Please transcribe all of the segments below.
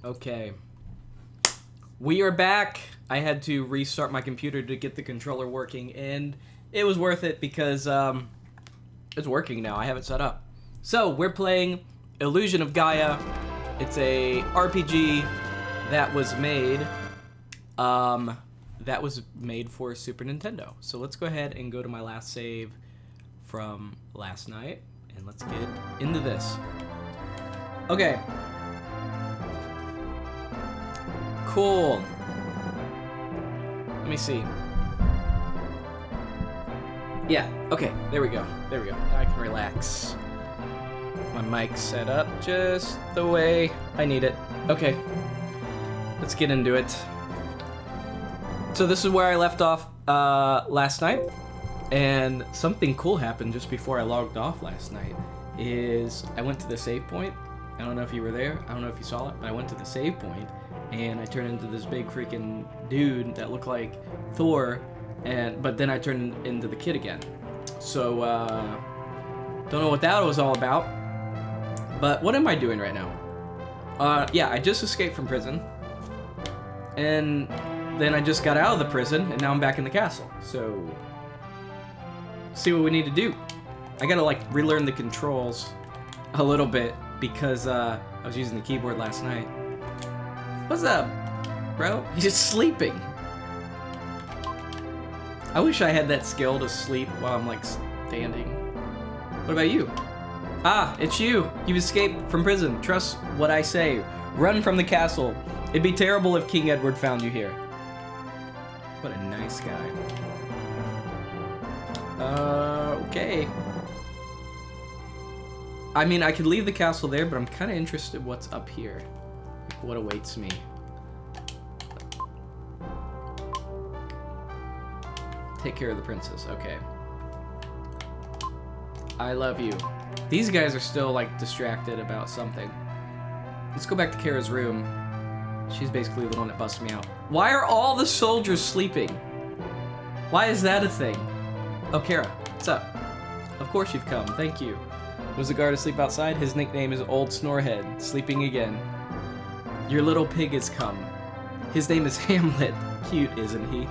Okay. We are back. I had to restart my computer to get the controller working, and it was worth it because it's working now. I have it set up. So, we're playing Illusion of Gaia. It's a RPG that was made for Super Nintendo. So, let's go ahead and go to my last save from last night, and let's get into this. Okay. Cool. Let me see. Yeah, okay, there we go. There we go. Now I can relax. My mic's set up just the way I need it. Okay, let's get into it. So this is where I left off last night, and something cool happened just before I logged off last night. I went to the save point. I don't know if you were there. I don't know if you saw it, but I went to the save point, and I turned into this big freaking dude that looked like Thor, but then I turned into the kid again. So, don't know what that was all about, but what am I doing right now? Yeah, I just escaped from prison, and then I just got out of the prison, and now I'm back in the castle. So, see what we need to do. I gotta, like, relearn the controls a little bit, because I was using the keyboard last night. What's up, bro? He's just sleeping. I wish I had that skill to sleep while I'm, like, standing. What about you? Ah, it's you. You've escaped from prison. Trust what I say. Run from the castle. It'd be terrible if King Edward found you here. What a nice guy. Okay. I mean, I could leave the castle there, but I'm kind of interested what's up here. What awaits me. Take care of the princess. Okay. I love you. These guys are still, like, distracted about something. Let's go back to Kara's room. She's basically the one that busts me out. Why are all the soldiers sleeping? Why is that a thing? Oh, Kara, what's up? Of course you've come. Thank you. Was the guard asleep outside? His nickname is Old Snorehead. Sleeping again. Your little pig has come. His name is Hamlet. Cute, isn't he?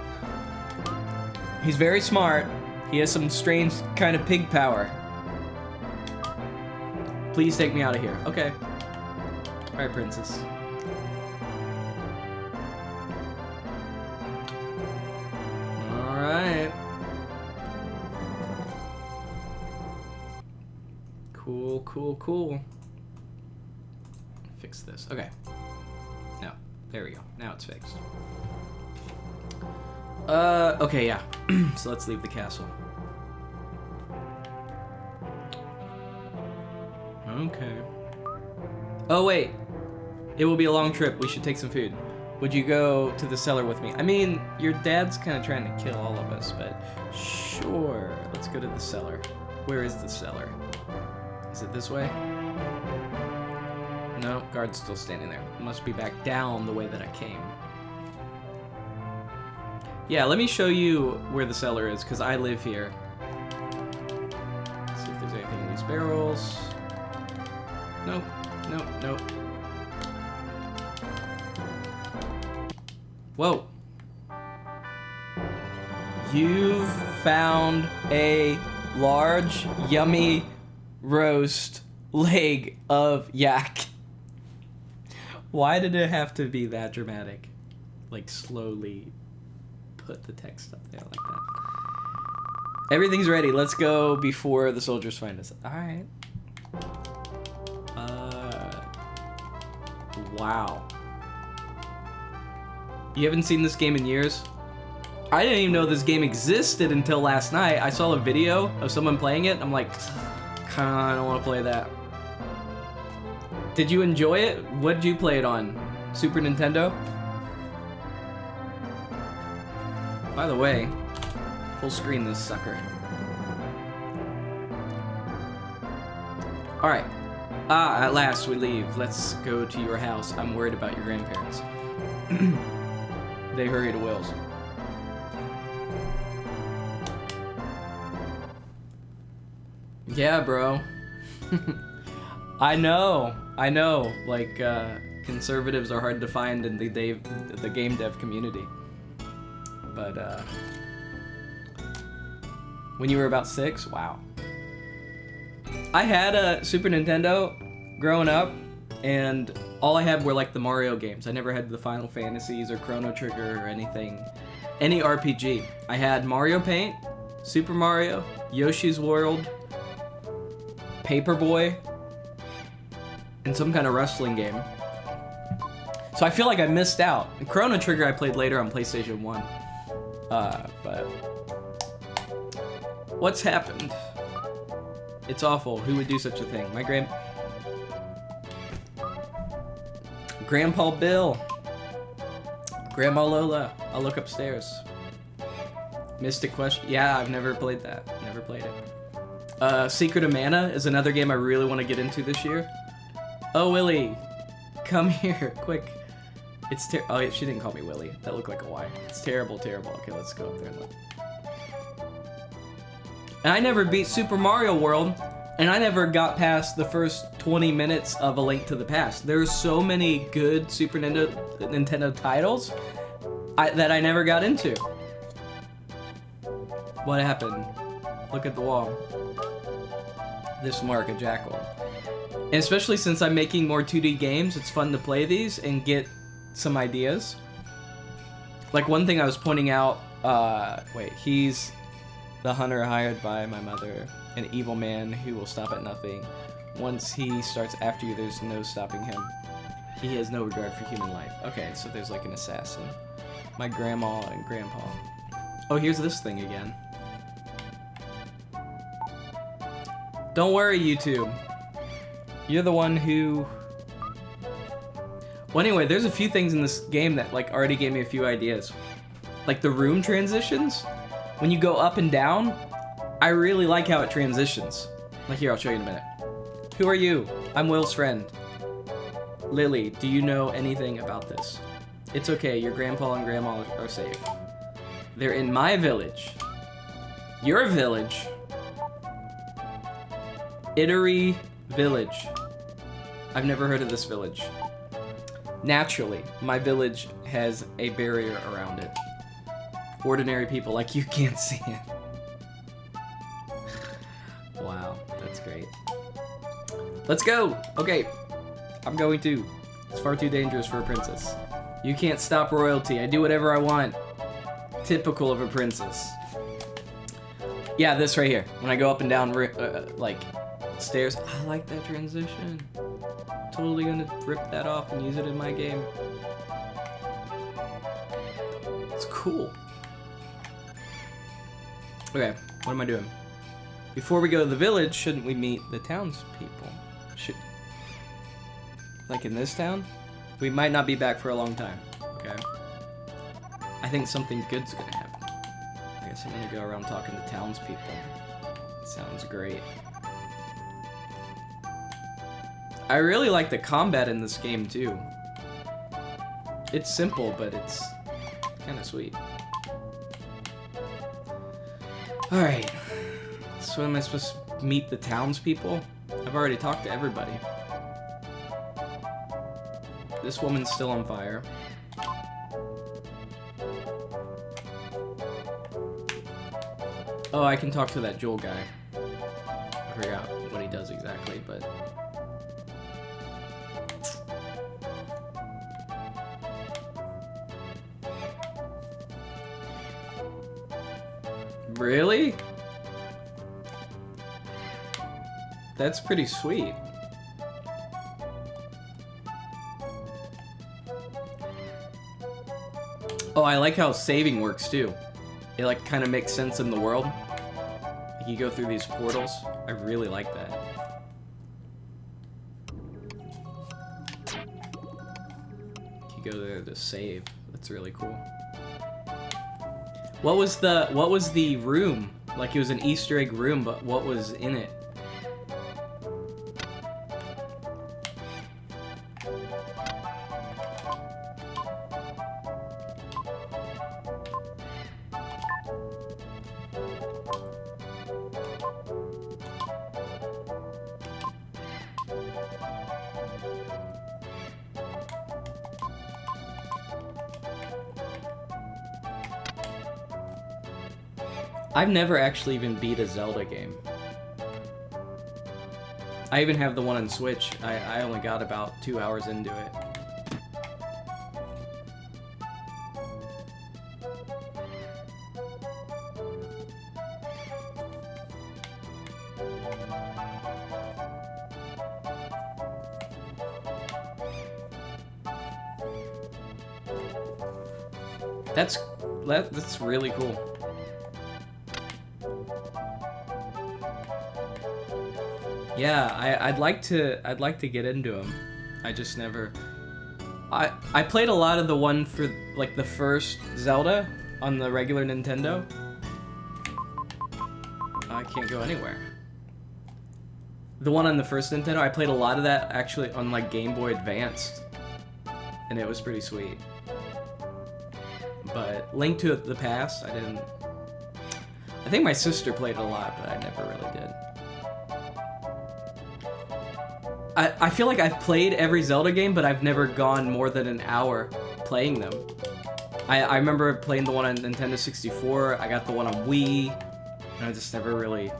He's very smart. He has some strange kind of pig power. Please take me out of here. Okay. Alright, princess. Alright. Cool, cool, cool. Fix this. Okay. No. There we go. Now it's fixed. Okay, yeah. So let's leave the castle. Okay. Oh, wait. It will be a long trip. We should take some food. Would you go to the cellar with me? I mean, your dad's kind of trying to kill all of us, but sure. Let's go to the cellar. Where is the cellar? Is it this way? No, guard's still standing there. Must be back down the way that I came. Yeah, let me show you where the cellar is, because I live here. Let's see if there's anything in these barrels. Nope, nope, nope. Whoa. You've found a large, yummy roast leg of yak. Why did it have to be that dramatic? Like, slowly put the text up there like that. Everything's ready. Let's go before the soldiers find us. Alright. Wow. You haven't seen this game in years? I didn't even know this game existed until last night. I saw a video of someone playing it. I'm like, I don't want to play that. Did you enjoy it? What did you play it on? Super Nintendo? By the way, full screen this sucker. Alright. Ah, at last we leave. Let's go to your house. I'm worried about your grandparents. They hurry to Wales. Yeah, bro. I know. Like, Conservatives are hard to find in the game dev community. But when you were about 6, wow. I had a Super Nintendo growing up, and all I had were like the Mario games. I never had the Final Fantasies or Chrono Trigger or anything, any RPG. I had Mario Paint, Super Mario, Yoshi's World, Paperboy, and some kind of wrestling game. So I feel like I missed out. And Chrono Trigger I played later on PlayStation 1. But what's happened? It's awful. Who would do such a thing? My Grandpa Bill. Grandma Lola. I'll look upstairs. Mystic Question. Yeah, I've never played that. Never played it. Secret of Mana is another game I really want to get into this year. Oh, Willie. Come here, quick. It's oh, she didn't call me Willie. That looked like a Y. It's terrible, terrible. Okay, let's go up there and look. And I never beat Super Mario World, and I never got past the first 20 minutes of A Link to the Past. There's so many good Super Nintendo titles that I never got into. What happened? Look at the wall. This mark, a jackal. And especially since I'm making more 2D games, it's fun to play these and get some ideas. Like one thing I was pointing out, wait, he's the hunter hired by my mother, an evil man who will stop at nothing. Once he starts after you, there's no stopping him. He has no regard for human life. Okay, so there's like an assassin. My grandma and grandpa. Oh, here's this thing again. Don't worry, YouTube. You're the one who... Well, anyway, there's a few things in this game that like already gave me a few ideas. Like the room transitions. When you go up and down, I really like how it transitions. Like here, I'll show you in a minute. Who are you? I'm Will's friend. Lily, do you know anything about this? It's okay, your grandpa and grandma are safe. They're in my village. Your village. Ittery Village. I've never heard of this village. Naturally, my village has a barrier around it. Ordinary people like you can't see it. Wow, that's great. Let's go! Okay, I'm going to. It's far too dangerous for a princess. You can't stop royalty. I do whatever I want. Typical of a princess. Yeah, this right here. When I go up and down, like, stairs. I like that transition. Totally gonna rip that off and use it in my game. It's cool. Okay, what am I doing? Before we go to the village, shouldn't we meet the townspeople? Like in this town? We might not be back for a long time, okay? I think something good's gonna happen. I guess I'm gonna go around talking to townspeople. Sounds great. I really like the combat in this game too. It's simple, but it's kind of sweet. Alright, so am I supposed to meet the townspeople? I've already talked to everybody. This woman's still on fire. Oh, I can talk to that Joel guy. I forgot what he does exactly, but... Really? That's pretty sweet. Oh, I like how saving works too. It like kind of makes sense in the world. Like you go through these portals. I really like that. You go there to save. That's really cool. What was the room? Like it was an Easter egg room, but what was in it? I've never actually even beat a Zelda game. I even have the one on Switch. I only got about 2 hours into it. That's really cool. Yeah, I'd like to get into them. I just never. I played a lot of the one for like the first Zelda on the regular Nintendo. I can't go anywhere. The one on the first Nintendo, I played a lot of that actually on like Game Boy Advanced, and it was pretty sweet. But Link to the Past, I didn't. I think my sister played it a lot, but I never really did. I feel like I've played every Zelda game, but I've never gone more than an hour playing them. I remember playing the one on Nintendo 64, I got the one on Wii, and I just never really...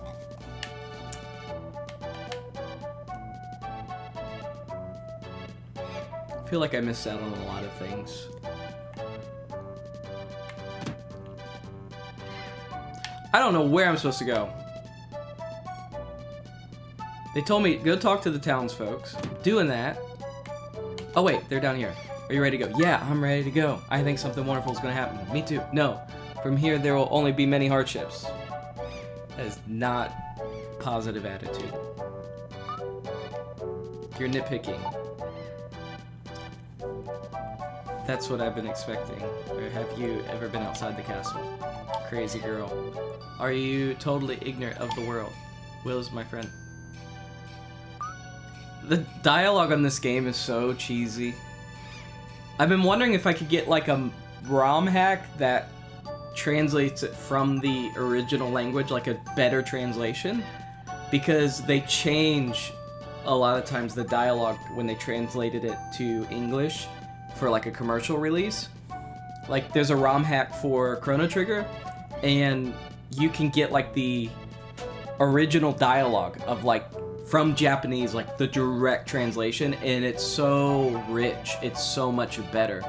I feel like I missed out on a lot of things. I don't know where I'm supposed to go. They told me, go talk to the townsfolk. Doing that. Oh wait, they're down here. Are you ready to go? Yeah, I'm ready to go. I think something wonderful is going to happen. Me too. No. From here, there will only be many hardships. That is not positive attitude. You're nitpicking. That's what I've been expecting. Or have you ever been outside the castle? Crazy girl. Are you totally ignorant of the world? Will's my friend. The dialogue on this game is so cheesy. I've been wondering if I could get like a ROM hack that translates it from the original language, like a better translation, because they change a lot of times the dialogue when they translated it to English for like a commercial release. Like there's a ROM hack for Chrono Trigger, and you can get like the original dialogue of like from Japanese, like the direct translation, and it's so rich. It's so much better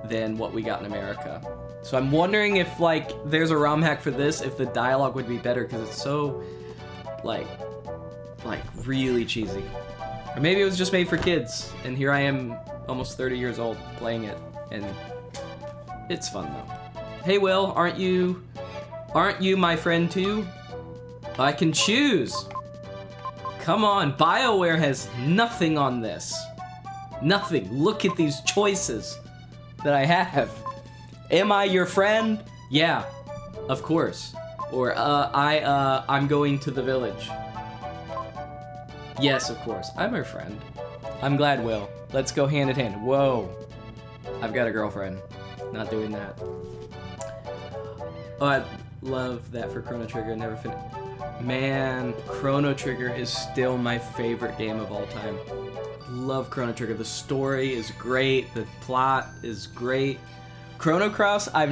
than what we got in America. So I'm wondering if like there's a ROM hack for this, if the dialogue would be better, because it's so like really cheesy. Or maybe it was just made for kids, and here I am almost 30 years old playing it, and it's fun though. Hey Will, aren't you my friend too? I can choose. Come on, BioWare has nothing on this. Nothing. Look at these choices that I have. Am I your friend? Yeah, of course. Or I'm going to the village. Yes, of course. I'm her friend. I'm glad, Will. Let's go hand in hand. Whoa. I've got a girlfriend. Not doing that. Oh, I love that for Chrono Trigger. Never finished. Man, Chrono Trigger is still my favorite game of all time. Love Chrono Trigger. The story is great. The plot is great. Chrono Cross, I've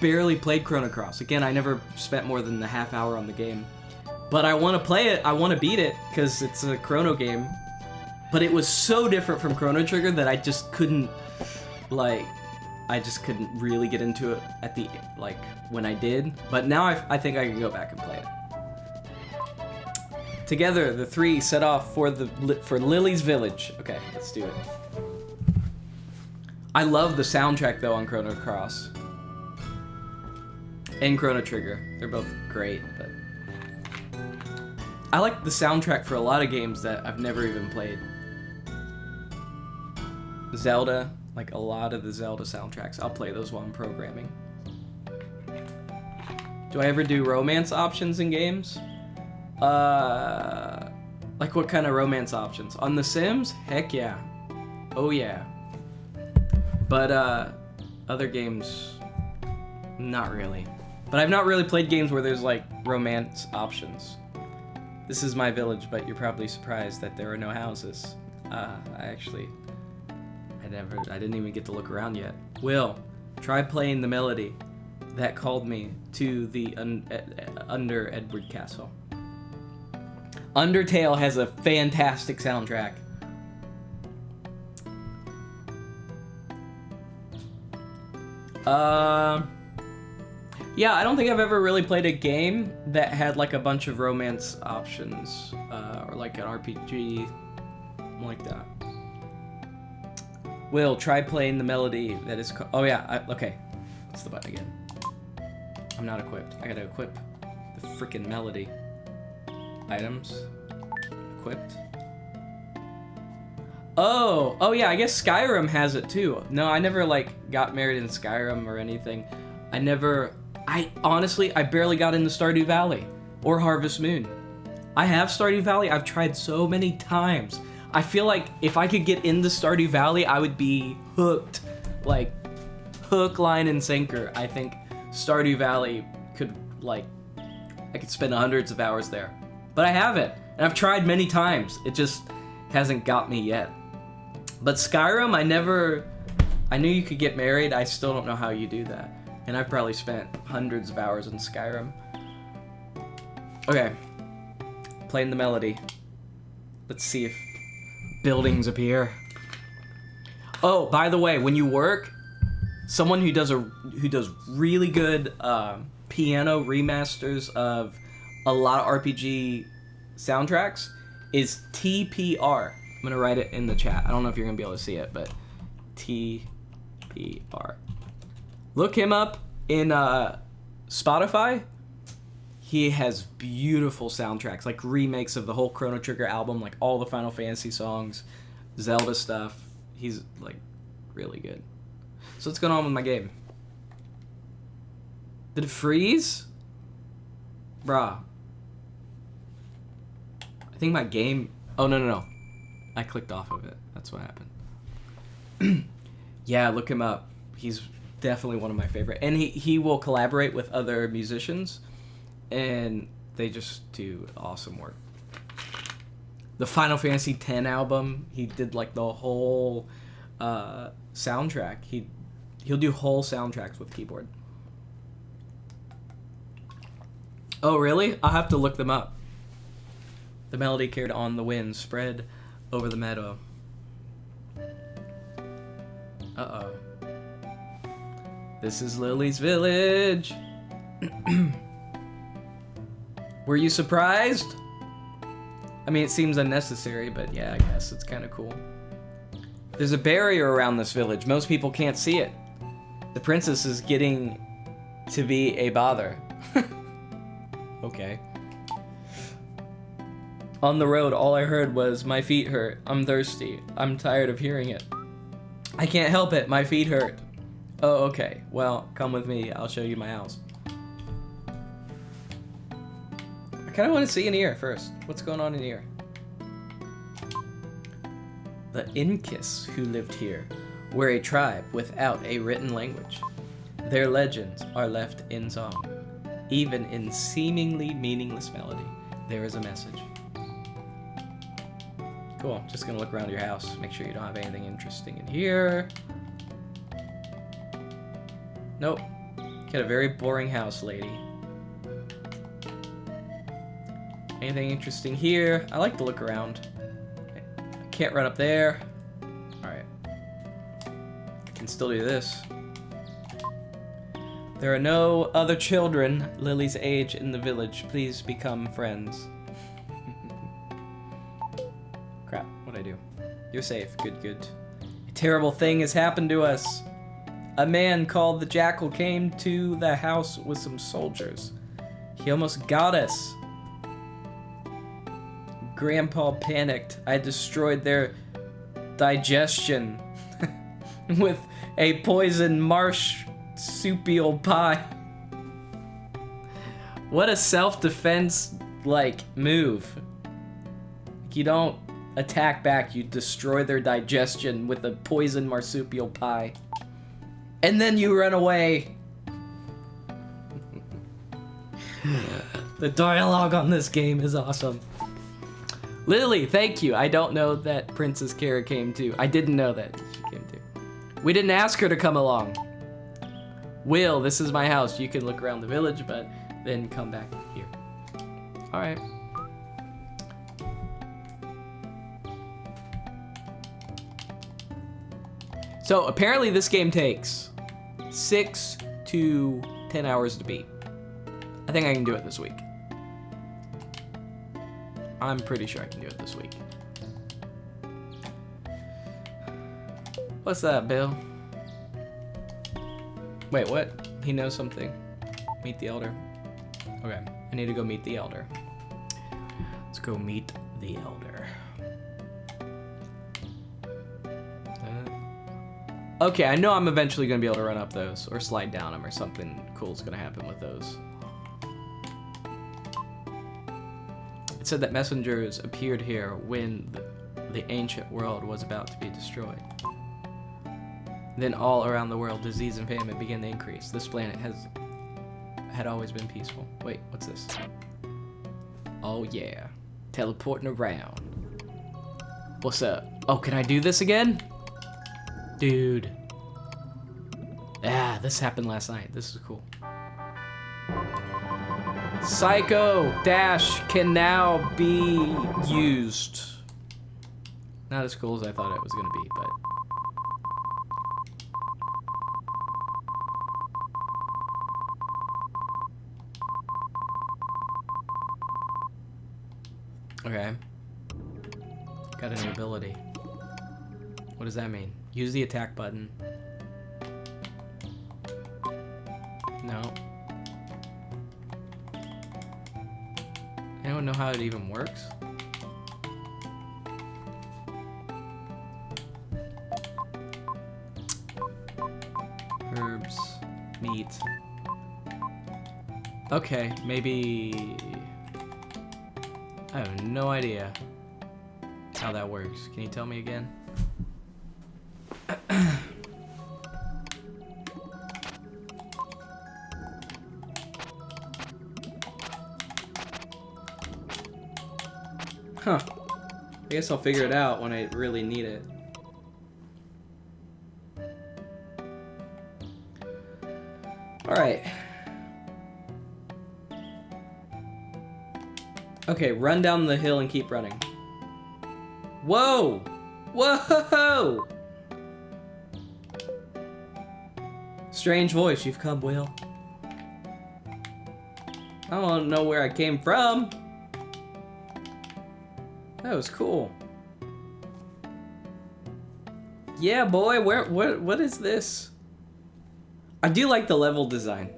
barely played Chrono Cross. Again, I never spent more than a half hour on the game. But I want to play it. I want to beat it because it's a Chrono game. But it was so different from Chrono Trigger that I just couldn't, really get into it at the, when I did. But now I think I can go back and play it. Together, the three set off for Lily's village. Okay, let's do it. I love the soundtrack, though, on Chrono Cross. And Chrono Trigger. They're both great, but... I like the soundtrack for a lot of games that I've never even played. Zelda, like a lot of the Zelda soundtracks. I'll play those while I'm programming. Do I ever do romance options in games? Like what kind of romance options? On The Sims? Heck yeah. Oh yeah. But other games, not really. But I've not really played games where there's like romance options. This is my village, but you're probably surprised that there are no houses. I didn't even get to look around yet. Will, try playing the melody. that called me to the under Edward Castle. Undertale has a fantastic soundtrack. Yeah, I don't think I've ever really played a game that had like a bunch of romance options, or like an RPG like that. Will, try playing the melody that is oh yeah, okay. What's the button again? I'm not equipped. I gotta equip the freaking melody. Items. Equipped. Oh yeah, I guess Skyrim has it too. No, I never like got married in Skyrim or anything. I honestly barely got into Stardew Valley or Harvest Moon. I have Stardew Valley. I've tried so many times. I feel like if I could get into Stardew Valley, I would be hooked. Like, hook, line, and sinker. I think Stardew Valley could, like, I could spend hundreds of hours there. But I haven't. And I've tried many times. It just hasn't got me yet. But Skyrim, I knew you could get married. I still don't know how you do that. And I've probably spent hundreds of hours in Skyrim. Okay. Playing the melody. Let's see if buildings appear. Oh, by the way, when you work, someone who does really good piano remasters of a lot of RPG soundtracks is TPR. I'm gonna write it in the chat. I don't know if you're gonna be able to see it, but TPR. Look him up in Spotify. He has beautiful soundtracks, like remakes of the whole Chrono Trigger album, like all the Final Fantasy songs, Zelda stuff. He's like really good. So what's going on with my game? Did it freeze? Bruh. I think my game... Oh, no. I clicked off of it. That's what happened. Yeah, look him up. He's definitely one of my favorite. And he will collaborate with other musicians, and they just do awesome work. The Final Fantasy X album, he did like the whole soundtrack. He'll do whole soundtracks with keyboard. Oh, really? I'll have to look them up. The melody carried on the wind, spread over the meadow. Uh-oh. This is Lily's village. Were you surprised? I mean, it seems unnecessary, but yeah, I guess it's kind of cool. There's a barrier around this village. Most people can't see it. The princess is getting to be a bother. Okay. On the road, all I heard was, "My feet hurt. I'm thirsty. I'm tired of hearing it. I can't help it. My feet hurt." Oh, okay. Well, come with me. I'll show you my house. I kind of want to see in here first. What's going on in here? The Incans who lived here were a tribe without a written language. Their legends are left in song. Even in seemingly meaningless melody, there is a message. Cool. Just gonna look around your house. Make sure you don't have anything interesting in here. Nope. Got a very boring house, lady. Anything interesting here? I like to look around. I can't run up there. Alright. I can still do this. There are no other children Lily's age in the village. Please become friends. Crap, what'd I do? You're safe. Good. A terrible thing has happened to us. A man called the Jackal came to the house with some soldiers. He almost got us. Grandpa panicked. I destroyed their digestion with a poison marsupial pie. What a self-defense, like, move. You don't attack back, you destroy their digestion with a poison marsupial pie. And then you run away. The dialogue on this game is awesome. Lily, thank you. I don't know that Princess Kara came too. I didn't know that she came too. We didn't ask her to come along. Will, this is my house. You can look around the village, but then come back here. All right. So apparently this game takes 6 to 10 hours to beat. I think I can do it this week. I'm pretty sure I can do it this week. What's that, Bill? Wait, what? He knows something. Meet the elder. Okay, I need to go meet the elder. Let's go meet the elder. Okay, I know I'm eventually gonna be able to run up those or slide down them or something cool's gonna happen with those. It said that messengers appeared here when the ancient world was about to be destroyed. Then all around the world, disease and famine began to increase. This planet had always been peaceful. Wait, what's this? Oh yeah, teleporting around. What's up? Oh, can I do this again? Dude. Ah, this happened last night. This is cool. Psycho Dash can now be used. Not as cool as I thought it was gonna be, but. Okay. Got a new ability. What does that mean? Use the attack button. No. Anyone know how it even works? Herbs, meat. Okay, maybe... I have no idea how that works. Can you tell me again? Huh. I guess I'll figure it out when I really need it. Alright. Okay, run down the hill and keep running. Whoa! Whoa! Strange voice, you've come, Will. I don't know where I came from. That was cool. Yeah, boy, what is this? I do like the level design.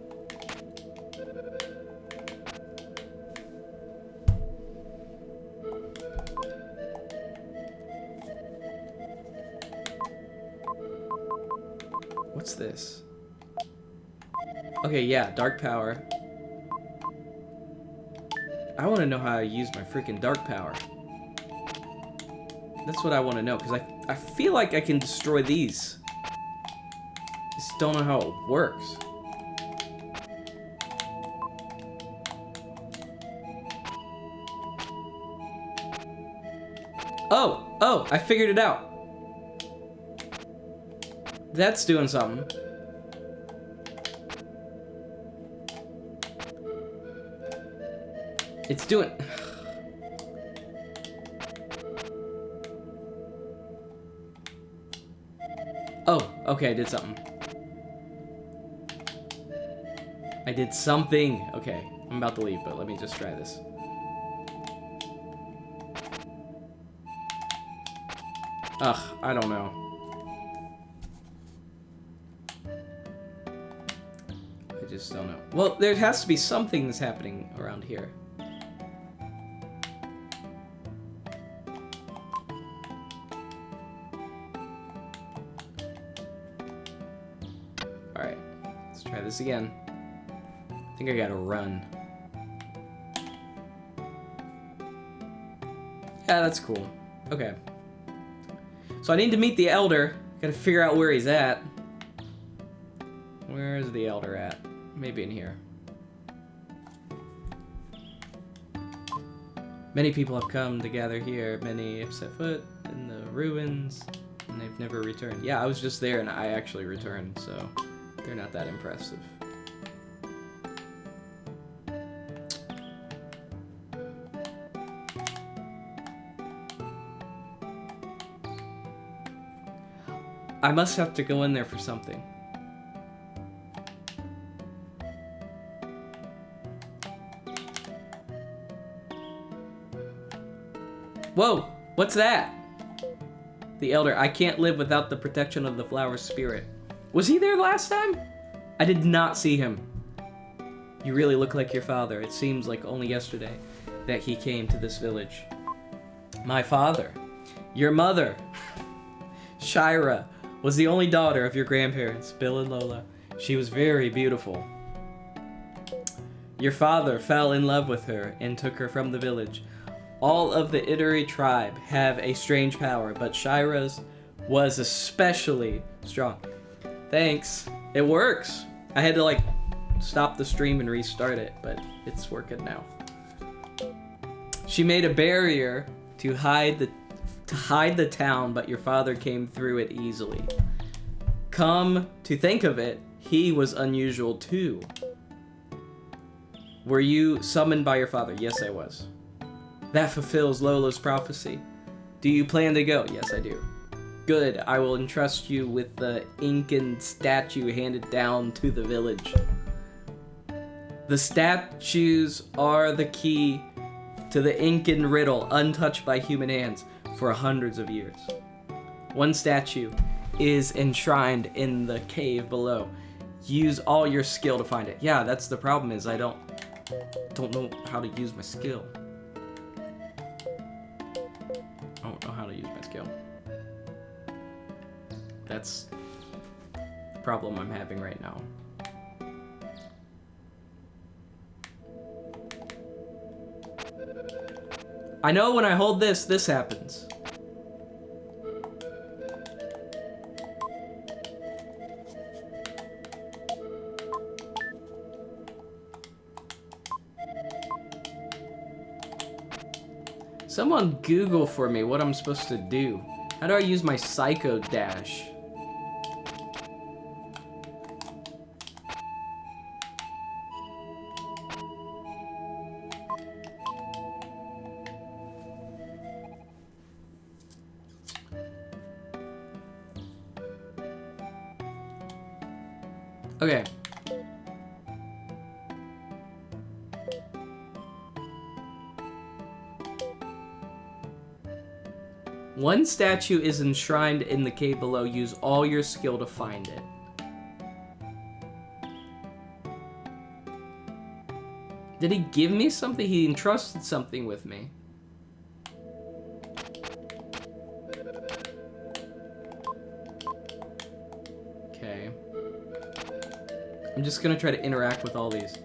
What's this? Okay, yeah, dark power. I want to know how I use my freaking dark power. That's what I want to know, because I feel like I can destroy these. Just don't know how it works. Oh, I figured it out. That's doing something. It's doing... Oh, okay, I did something. I did something. Okay, I'm about to leave, but let me just try this. Ugh, I don't know. I just don't know. Well, there has to be something that's happening around here. Alright, let's try this again. I think I gotta run. Yeah, that's cool. Okay. So I need to meet the elder. Gotta figure out where he's at. Where is the elder at? Maybe in here. Many people have come to gather here. Many have set foot in the ruins, and they've never returned. Yeah, I was just there, and I actually returned, so They're not that impressive. I must have to go in there for something. Whoa! What's that? The elder, I can't live without the protection of the flower spirit. Was he there last time? I did not see him. You really look like your father. It seems like only yesterday that he came to this village. My father? Your mother? Shira was the only daughter of your grandparents, Bill and Lola. She was very beautiful. Your father fell in love with her and took her from the village. All of the Itari tribe have a strange power, but Shira's was especially strong. Thanks. It works. I had to like stop the stream and restart it, but it's working now. She made a barrier to hide the town, but your father came through it easily. Come to think of it, he was unusual too. Were you summoned by your father? Yes, I was. That fulfills Lola's prophecy. Do you plan to go? Yes, I do. Good, I will entrust you with the Incan statue handed down to the village. The statues are the key to the Incan riddle, untouched by human hands for hundreds of years. One statue is enshrined in the cave below. Use all your skill to find it. Yeah, that's the problem, is I don't know how to use my skill. I don't know how to use my skill. That's the problem I'm having right now. I know when I hold this happens. Someone Google for me what I'm supposed to do. How do I use my Psycho Dash? Okay. One statue is enshrined in the cave below. Use all your skill to find it. Did he give me something? He entrusted something with me. Okay. I'm just gonna try to interact with all these.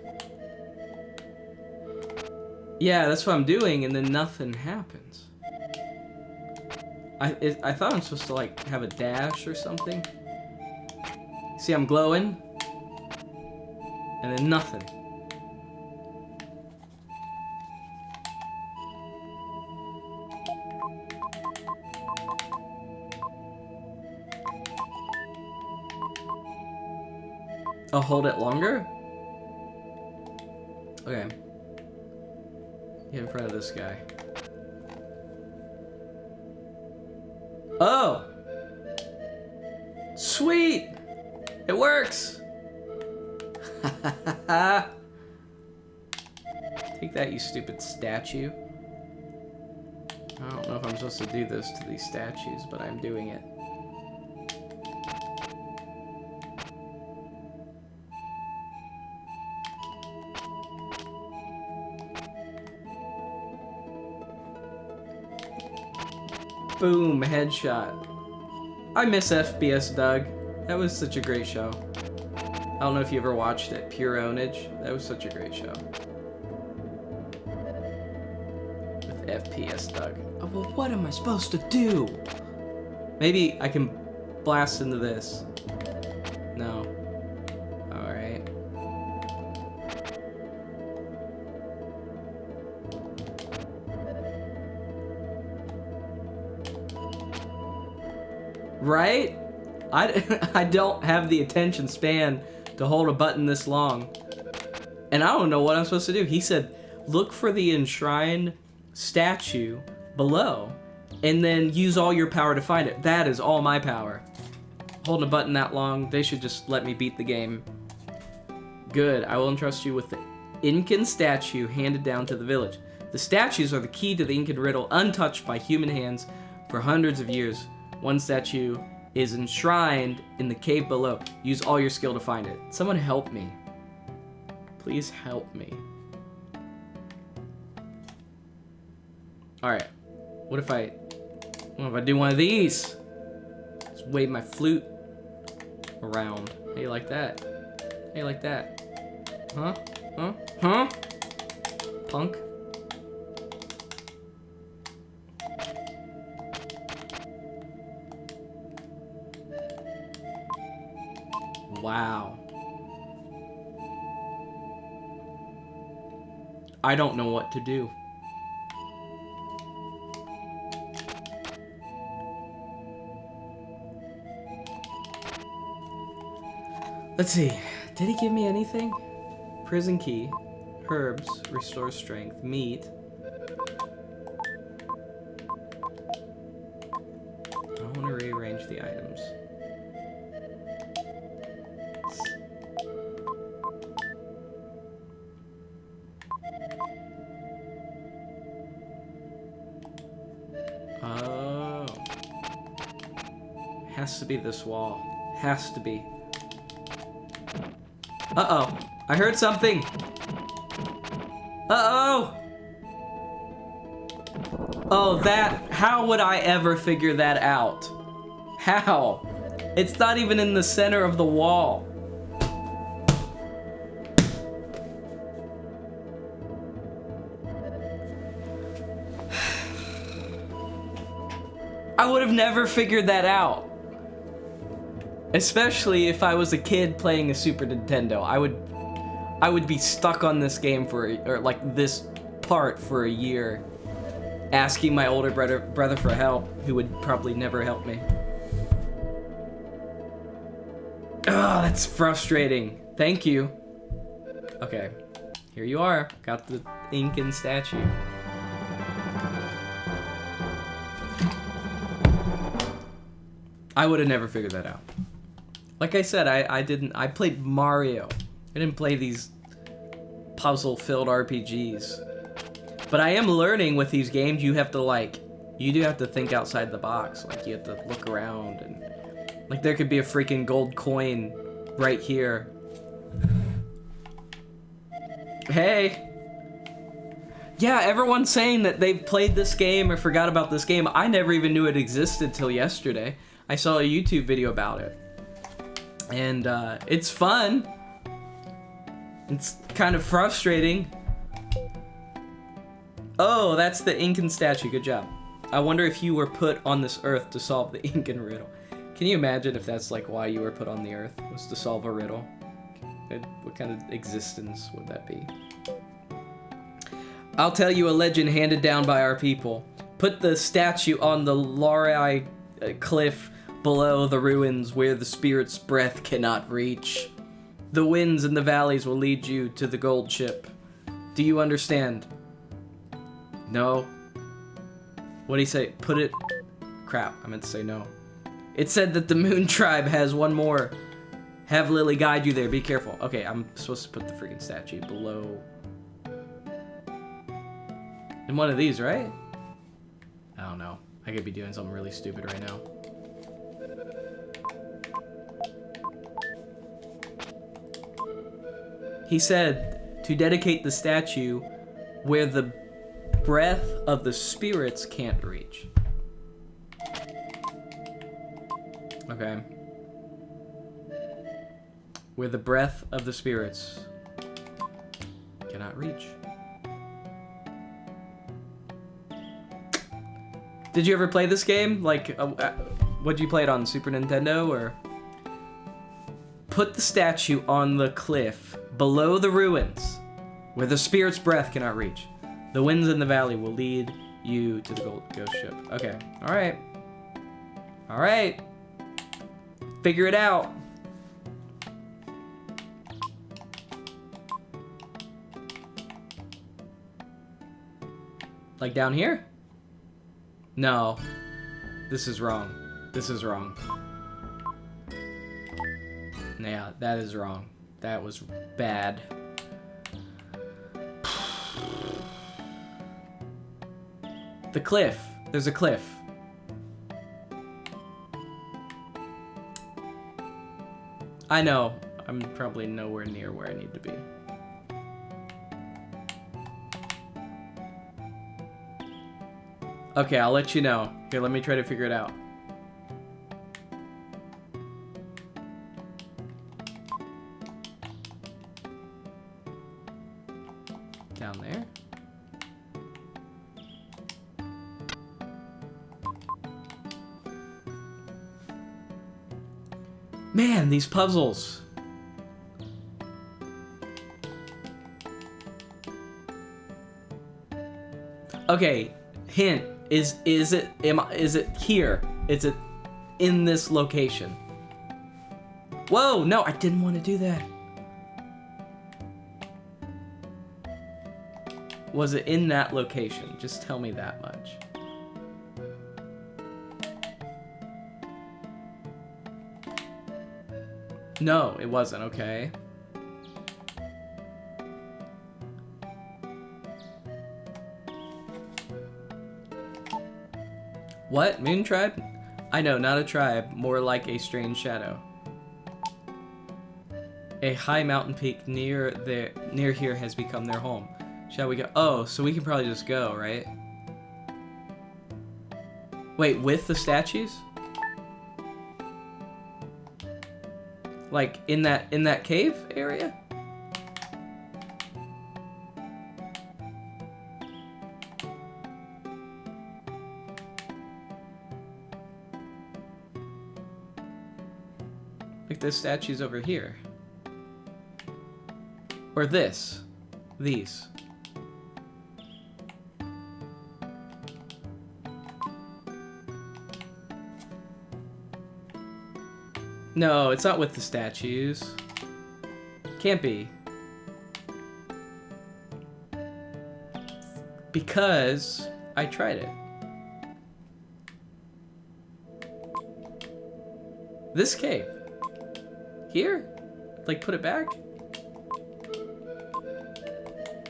Yeah, that's what I'm doing, and then nothing happens. I thought I'm supposed to like have a dash or something. See, I'm glowing, and then nothing. I'll hold it longer? Okay. Get in front of this guy. Oh! Sweet! It works! Take that, you stupid statue. I don't know if I'm supposed to do this to these statues, but I'm doing it. Boom, headshot. I miss FBS Doug. That was such a great show. I don't know if you ever watched it, Pure Ownage. That was such a great show. With FPS Doug. Oh, well, what am I supposed to do? Maybe I can blast into this. No. Alright. Right? I don't have the attention span to hold a button this long. And I don't know what I'm supposed to do. He said, look for the enshrined statue below, and then use all your power to find it. That is all my power. Holding a button that long, they should just let me beat the game. Good, I will entrust you with the Incan statue handed down to the village. The statues are the key to the Incan riddle, untouched by human hands for hundreds of years. One statue is enshrined in the cave below. Use all your skill to find it. Someone help me. Please help me. Alright. What if I do one of these? Just wave my flute around. How you like that? How you like that? Huh? Huh? Huh? Punk? Wow. I don't know what to do. Let's see. Did he give me anything? Prison key. Herbs. Restore strength. Meat. I want to rearrange the items. Oh. Has to be this wall. Has to be. Uh-oh. I heard something. Uh-oh. Oh, that... How would I ever figure that out? How? It's not even in the center of the wall. I would have never figured that out. Especially if I was a kid playing a Super Nintendo. I would be stuck on this game or like this part for a year, asking my older brother for help, who would probably never help me. Oh, that's frustrating. Thank you. Okay, here you are. Got the Incan statue. I would have never figured that out. Like I said, I played Mario. I didn't play these puzzle-filled RPGs. But I am learning with these games, you do have to think outside the box. Like, you have to look around, and like, there could be a freaking gold coin right here. Hey! Yeah, everyone's saying that they've played this game or forgot about this game. I never even knew it existed till yesterday. I saw a YouTube video about it. And it's fun. It's kind of frustrating. Oh, that's the Incan statue. Good job. I wonder if you were put on this earth to solve the Incan riddle. Can you imagine if that's like why you were put on the earth, was to solve a riddle? What kind of existence would that be? I'll tell you a legend handed down by our people. Put the statue on the Laurii cliff below the ruins where the spirit's breath cannot reach. The winds and the valleys will lead you to the gold ship. Do you understand? No. What'd he say? Put it... Crap, I meant to say no. It said that the Moon Tribe has one more. Have Lily guide you there. Be careful. Okay, I'm supposed to put the freaking statue below... in one of these, right? I don't know. I could be doing something really stupid right now. He said to dedicate the statue where the breath of the spirits can't reach. Okay. Where the breath of the spirits cannot reach. Did you ever play this game? Like, would you play it on Super Nintendo, or? Put the statue on the cliff below the ruins, where the spirit's breath cannot reach. The winds in the valley will lead you to the ghost ship. Okay, alright. Alright. figure it out. Like down here? No. This is wrong. This is wrong. Yeah, that is wrong. That was bad. The cliff. There's a cliff. I know. I'm probably nowhere near where I need to be. Okay, I'll let you know. Here, let me try to figure it out. Down there. Man, these puzzles. Okay, hint. Is it here? Is it in this location? Whoa, no, I didn't want to do that. Was it in that location? Just tell me that much. No, it wasn't, okay. What? Moon tribe? I know, not a tribe, more like a strange shadow. A high mountain peak near here has become their home. Shall we go? Oh, so we can probably just go, right? Wait, with the statues? Like in that cave area? Like this statue's over here. Or this. These. No, it's not with the statues. Can't be. Because I tried it. This cave. Here? Like, put it back?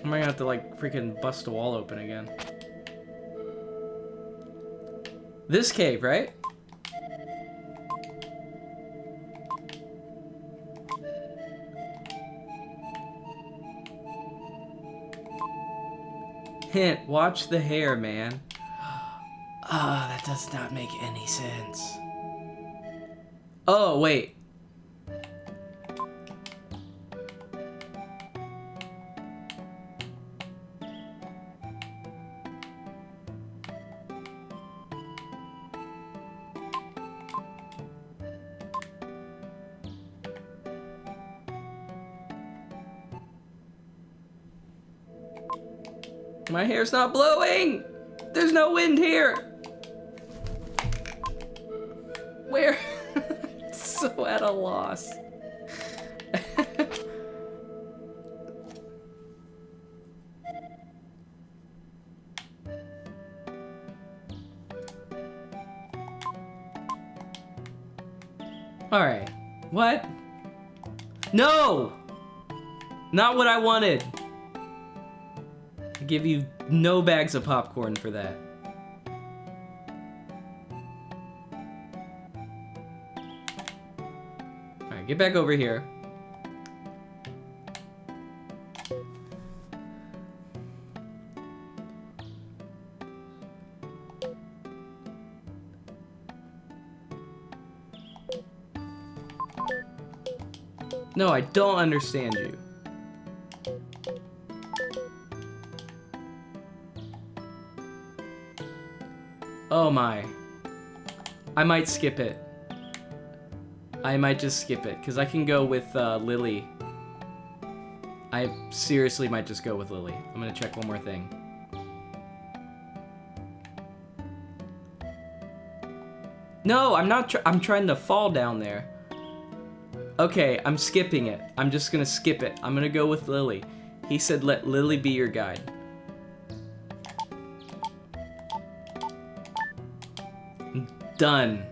I might have to, like, freaking bust a wall open again. This cave, right? Hint, watch the hair, man. Ah, that does not make any sense. Oh, wait. My hair's not blowing! There's no wind here! Where? So at a loss. Alright. What? No! Not what I wanted. I give you no bags of popcorn for that. Alright, get back over here. No, I don't understand you. Oh my. I might skip it. I might just skip it, because I can go with Lily. I seriously might just go with Lily. I'm gonna check one more thing. No, I'm not I'm trying to fall down there. Okay, I'm skipping it. I'm just gonna skip it. I'm gonna go with Lily. He said let Lily be your guide. Done.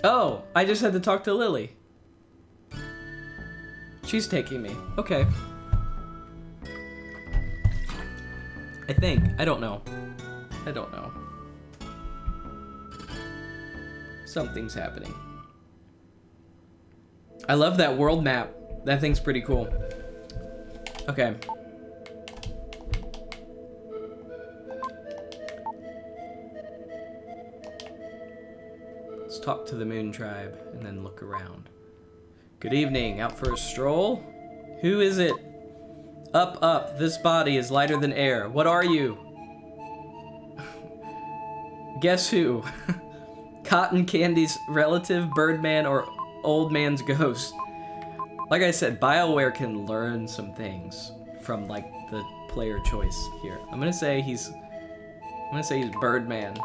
Oh, I just had to talk to Lily. She's taking me. Okay. I think. I don't know. I don't know. Something's happening. I love that world map. That thing's pretty cool. Okay. Let's talk to the Moon Tribe and then look around. Good evening. Out for a stroll? Who is it? Up, up. This body is lighter than air. What are you? Guess who? Cotton Candy's relative, Birdman, or Old Man's ghost? Like I said, BioWare can learn some things from like the player choice here. I'm gonna say he's Birdman.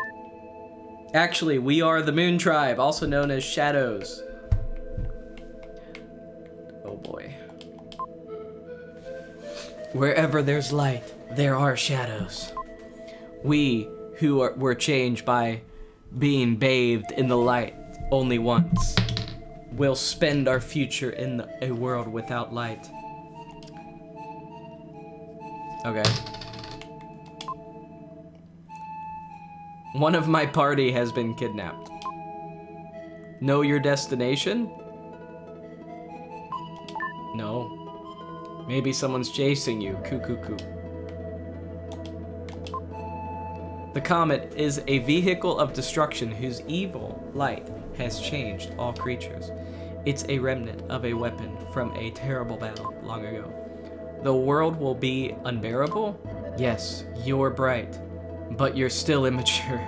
Actually, we are the Moon Tribe, also known as Shadows. Oh boy. Wherever there's light, there are shadows. We who were changed by being bathed in the light only once will spend our future in a world without light. Okay. One of my party has been kidnapped. Know your destination? No. Maybe someone's chasing you. Coo coo coo. The comet is a vehicle of destruction whose evil light has changed all creatures. It's a remnant of a weapon from a terrible battle long ago. The world will be unbearable? Yes, you're bright, but you're still immature.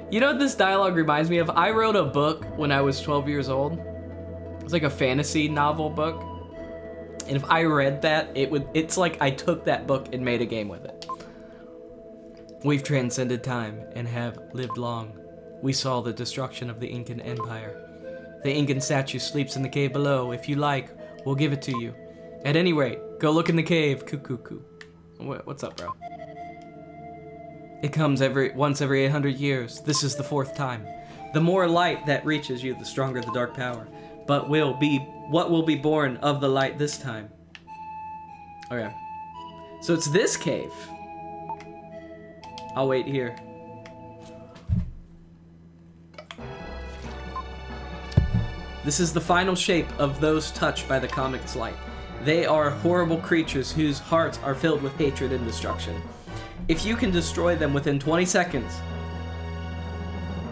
You know what this dialogue reminds me of? I wrote a book when I was 12 years old. It's like a fantasy novel book. And if I read that, it's like I took that book and made a game with it. We've transcended time and have lived long. We saw the destruction of the Incan Empire. The Incan statue sleeps in the cave below. If you like, we'll give it to you. At any rate, go look in the cave. Coo coo coo. What's up, bro? It comes once every 800 years. This is the 4th time. The more light that reaches you, the stronger the dark power. But what will be born of the light this time? Okay. So it's this cave. I'll wait here. This is the final shape of those touched by the comet's light. They are horrible creatures whose hearts are filled with hatred and destruction. If you can destroy them within 20 seconds...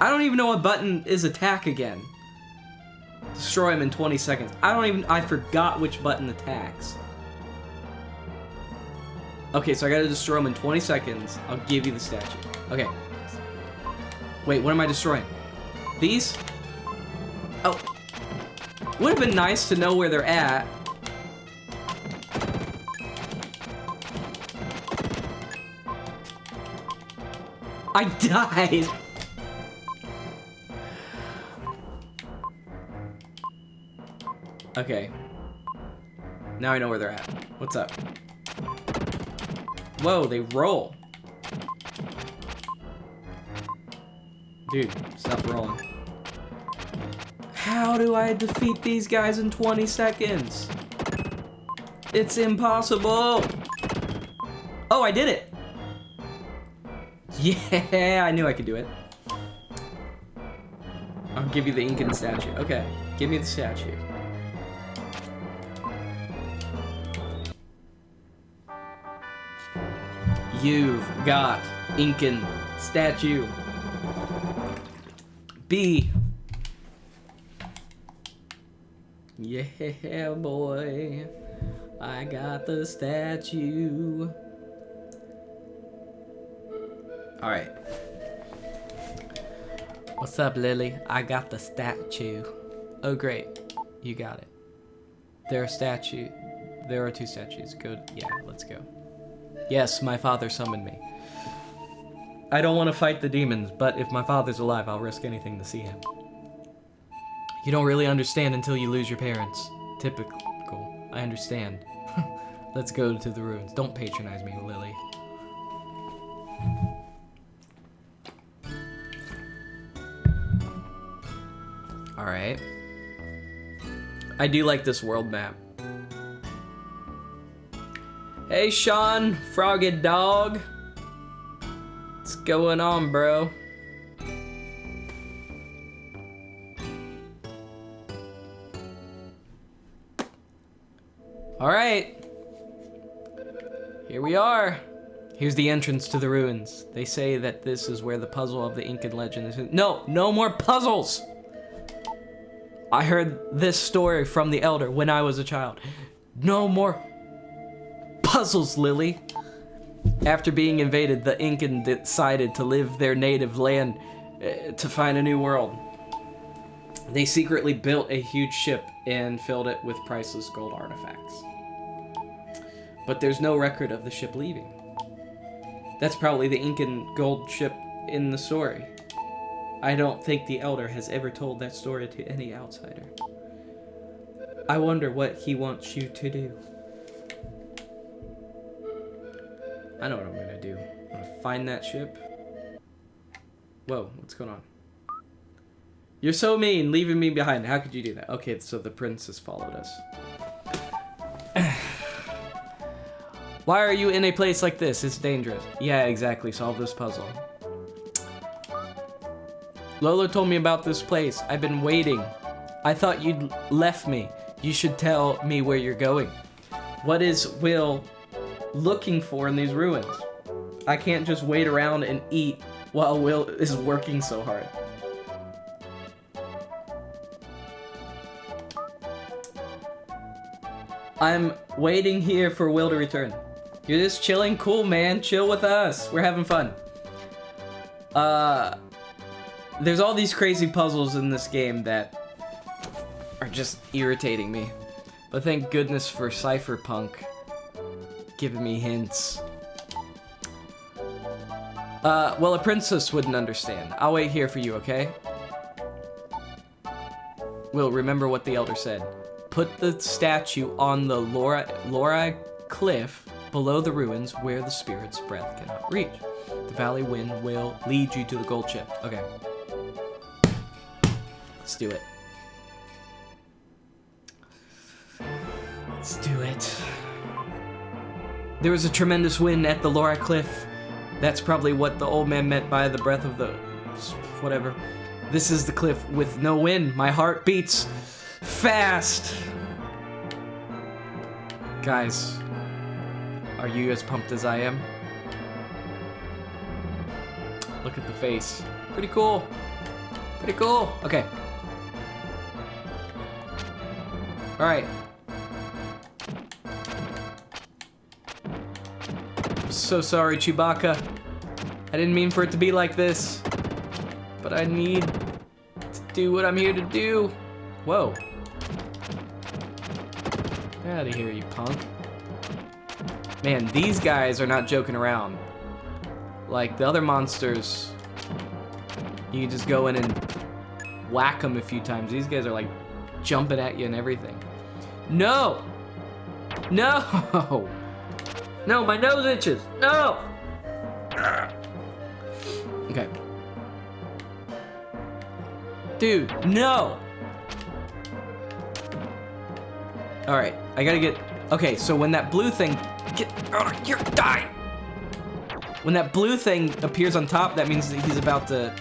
I don't even know what button is attack again. Destroy them in 20 seconds. I forgot which button attacks. Okay, so I gotta destroy them in 20 seconds. I'll give you the statue. Okay. Wait, what am I destroying? These? Oh. Would have been nice to know where they're at. I died! Okay. Now I know where they're at. What's up? Whoa, they roll. Dude, stop rolling. How do I defeat these guys in 20 seconds? It's impossible. Oh, I did it. Yeah, I knew I could do it. I'll give you the Incan statue. Okay, give me the statue. You've got Incan statue. B. Yeah, boy. I got the statue. All right. What's up, Lily? I got the statue. Oh, great. You got it. There are two statues. Good. Yeah, let's go. Yes, my father summoned me. I don't want to fight the demons, but if my father's alive, I'll risk anything to see him. You don't really understand until you lose your parents. Typical. I understand. Let's go to the ruins. Don't patronize me, Lily. Alright. I do like this world map. Hey, Sean, Frogged Dog. What's going on, bro? Alright. Here we are. Here's the entrance to the ruins. They say that this is where the puzzle of the Incan legend is. No, no more puzzles! I heard this story from the elder when I was a child. No more puzzles, Lily. After being invaded, the Incan decided to leave their native land to find a new world. They secretly built a huge ship and filled it with priceless gold artifacts. But there's no record of the ship leaving. That's probably the Incan gold ship in the story. I don't think the elder has ever told that story to any outsider. I wonder what he wants you to do. I know what I'm gonna do. I'm gonna find that ship. Whoa, what's going on? You're so mean, leaving me behind. How could you do that? Okay, so the princess followed us. Why are you in a place like this? It's dangerous. Yeah, exactly. Solve this puzzle. Lola told me about this place. I've been waiting. I thought you'd left me. You should tell me where you're going. What is Will looking for in these ruins? I can't just wait around and eat while Will is working so hard. I'm waiting here for Will to return. You're just chilling? Cool, man. Chill with us. We're having fun. There's all these crazy puzzles in this game that are just irritating me. But thank goodness for Cypherpunk giving me hints. Well, a princess wouldn't understand. I'll wait here for you, okay? Will, remember what the elder said. Put the statue on the Laura cliff below the ruins where the spirit's breath cannot reach. The valley wind will lead you to the gold ship. Okay. Let's do it. Let's do it. There was a tremendous wind at the Laura cliff. That's probably what the old man meant by the breath of the... whatever. This is the cliff with no wind. My heart beats fast. Guys, are you as pumped as I am? Look at the face. Pretty cool. Pretty cool. Okay. Alright. So sorry, Chewbacca. I didn't mean for it to be like this. But I need to do what I'm here to do. Whoa. Get out of here, you punk. Man, these guys are not joking around. Like, the other monsters, you can just go in and whack them a few times. These guys are, like, jumping at you and everything. No! No! No, my nose itches! No! Okay. Dude, no! Alright, I gotta get... Okay, so when that blue thing... You're dying! When that blue thing appears on top, that means that he's about to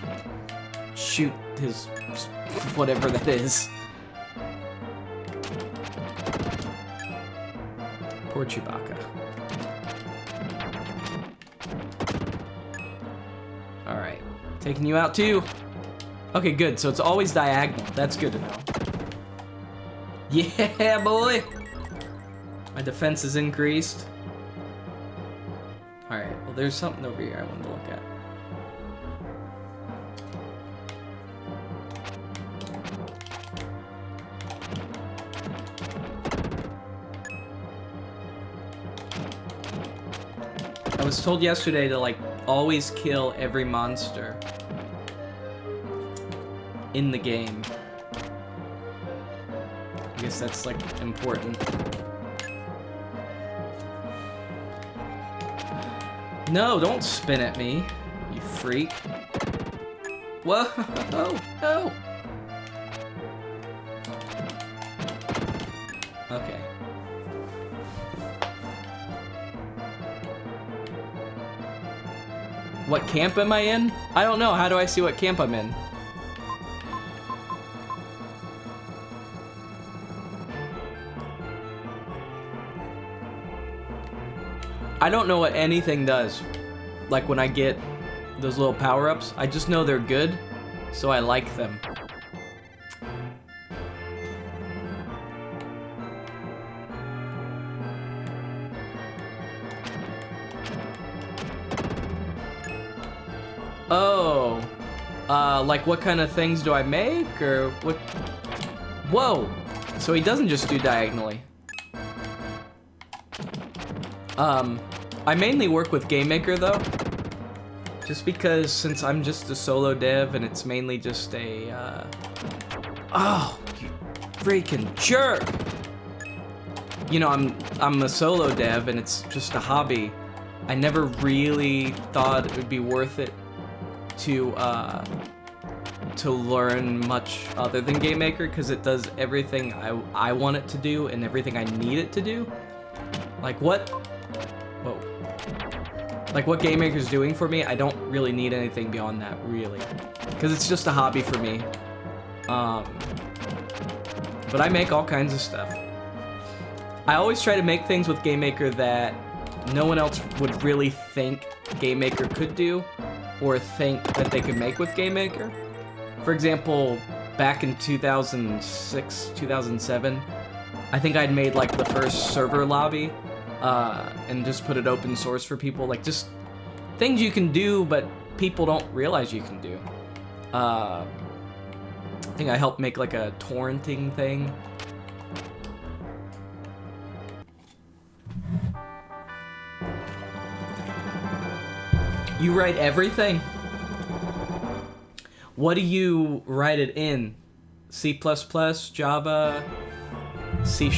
shoot his... whatever that is. Poor Chewbacca. Alright. Taking you out too. Okay, good. So it's always diagonal. That's good to know. Yeah, boy! My defense is increased. Alright, well there's something over here I wanted to look at. I was told yesterday to, like, always kill every monster in the game. I guess that's, like, important. No, don't spin at me, you freak. Whoa, no. Okay. What camp am I in? I don't know. How do I see what camp I'm in? I don't know what anything does. Like when I get those little power-ups, I just know they're good, so I like them. Oh, like what kind of things do I make, or what? Whoa, so he doesn't just do diagonally. I mainly work with Game Maker though, just because since I'm just a solo dev and it's mainly just a, oh, you freaking jerk! You know, I'm a solo dev and it's just a hobby. I never really thought it would be worth it to learn much other than Game Maker, because it does everything I want it to do and everything I need it to do. Like what? Whoa. Like what Game Maker's doing for me, I don't really need anything beyond that, really. Because it's just a hobby for me. But I make all kinds of stuff. I always try to make things with Game Maker that no one else would really think Game Maker could do, or think that they could make with Game Maker. For example, back in 2006, 2007, I think I'd made like the first server lobby, and just put it open source for people, like just things you can do but people don't realize you can do. I think I helped make like a torrenting thing. You write everything? What do you write it in? C++, Java, C#?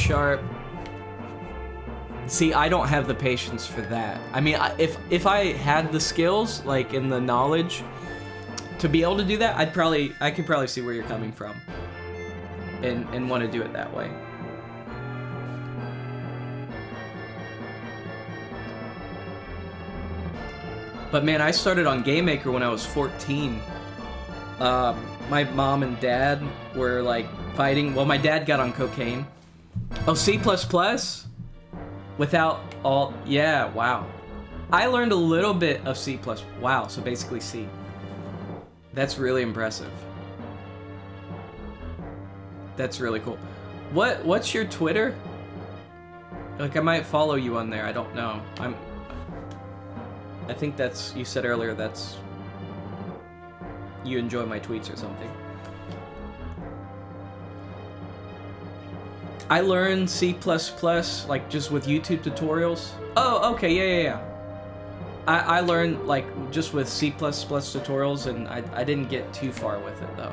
See, I don't have the patience for that. I mean, if I had the skills, like in the knowledge, to be able to do that, I could probably see where you're coming from, and want to do it that way. But man, I started on Game Maker when I was 14. My mom and dad were like fighting. Well, my dad got on cocaine. Oh, C++? Without all, yeah, wow. I learned a little bit of C++. Wow, so basically C. That's really impressive. That's really cool. What's your Twitter? Like, I might follow you on there, I don't know. I think that's, you said earlier, that's, you enjoy my tweets or something. I learned C++, like, just with YouTube tutorials. Oh, okay, yeah. I learned, like, just with C++ tutorials, and I didn't get too far with it, though.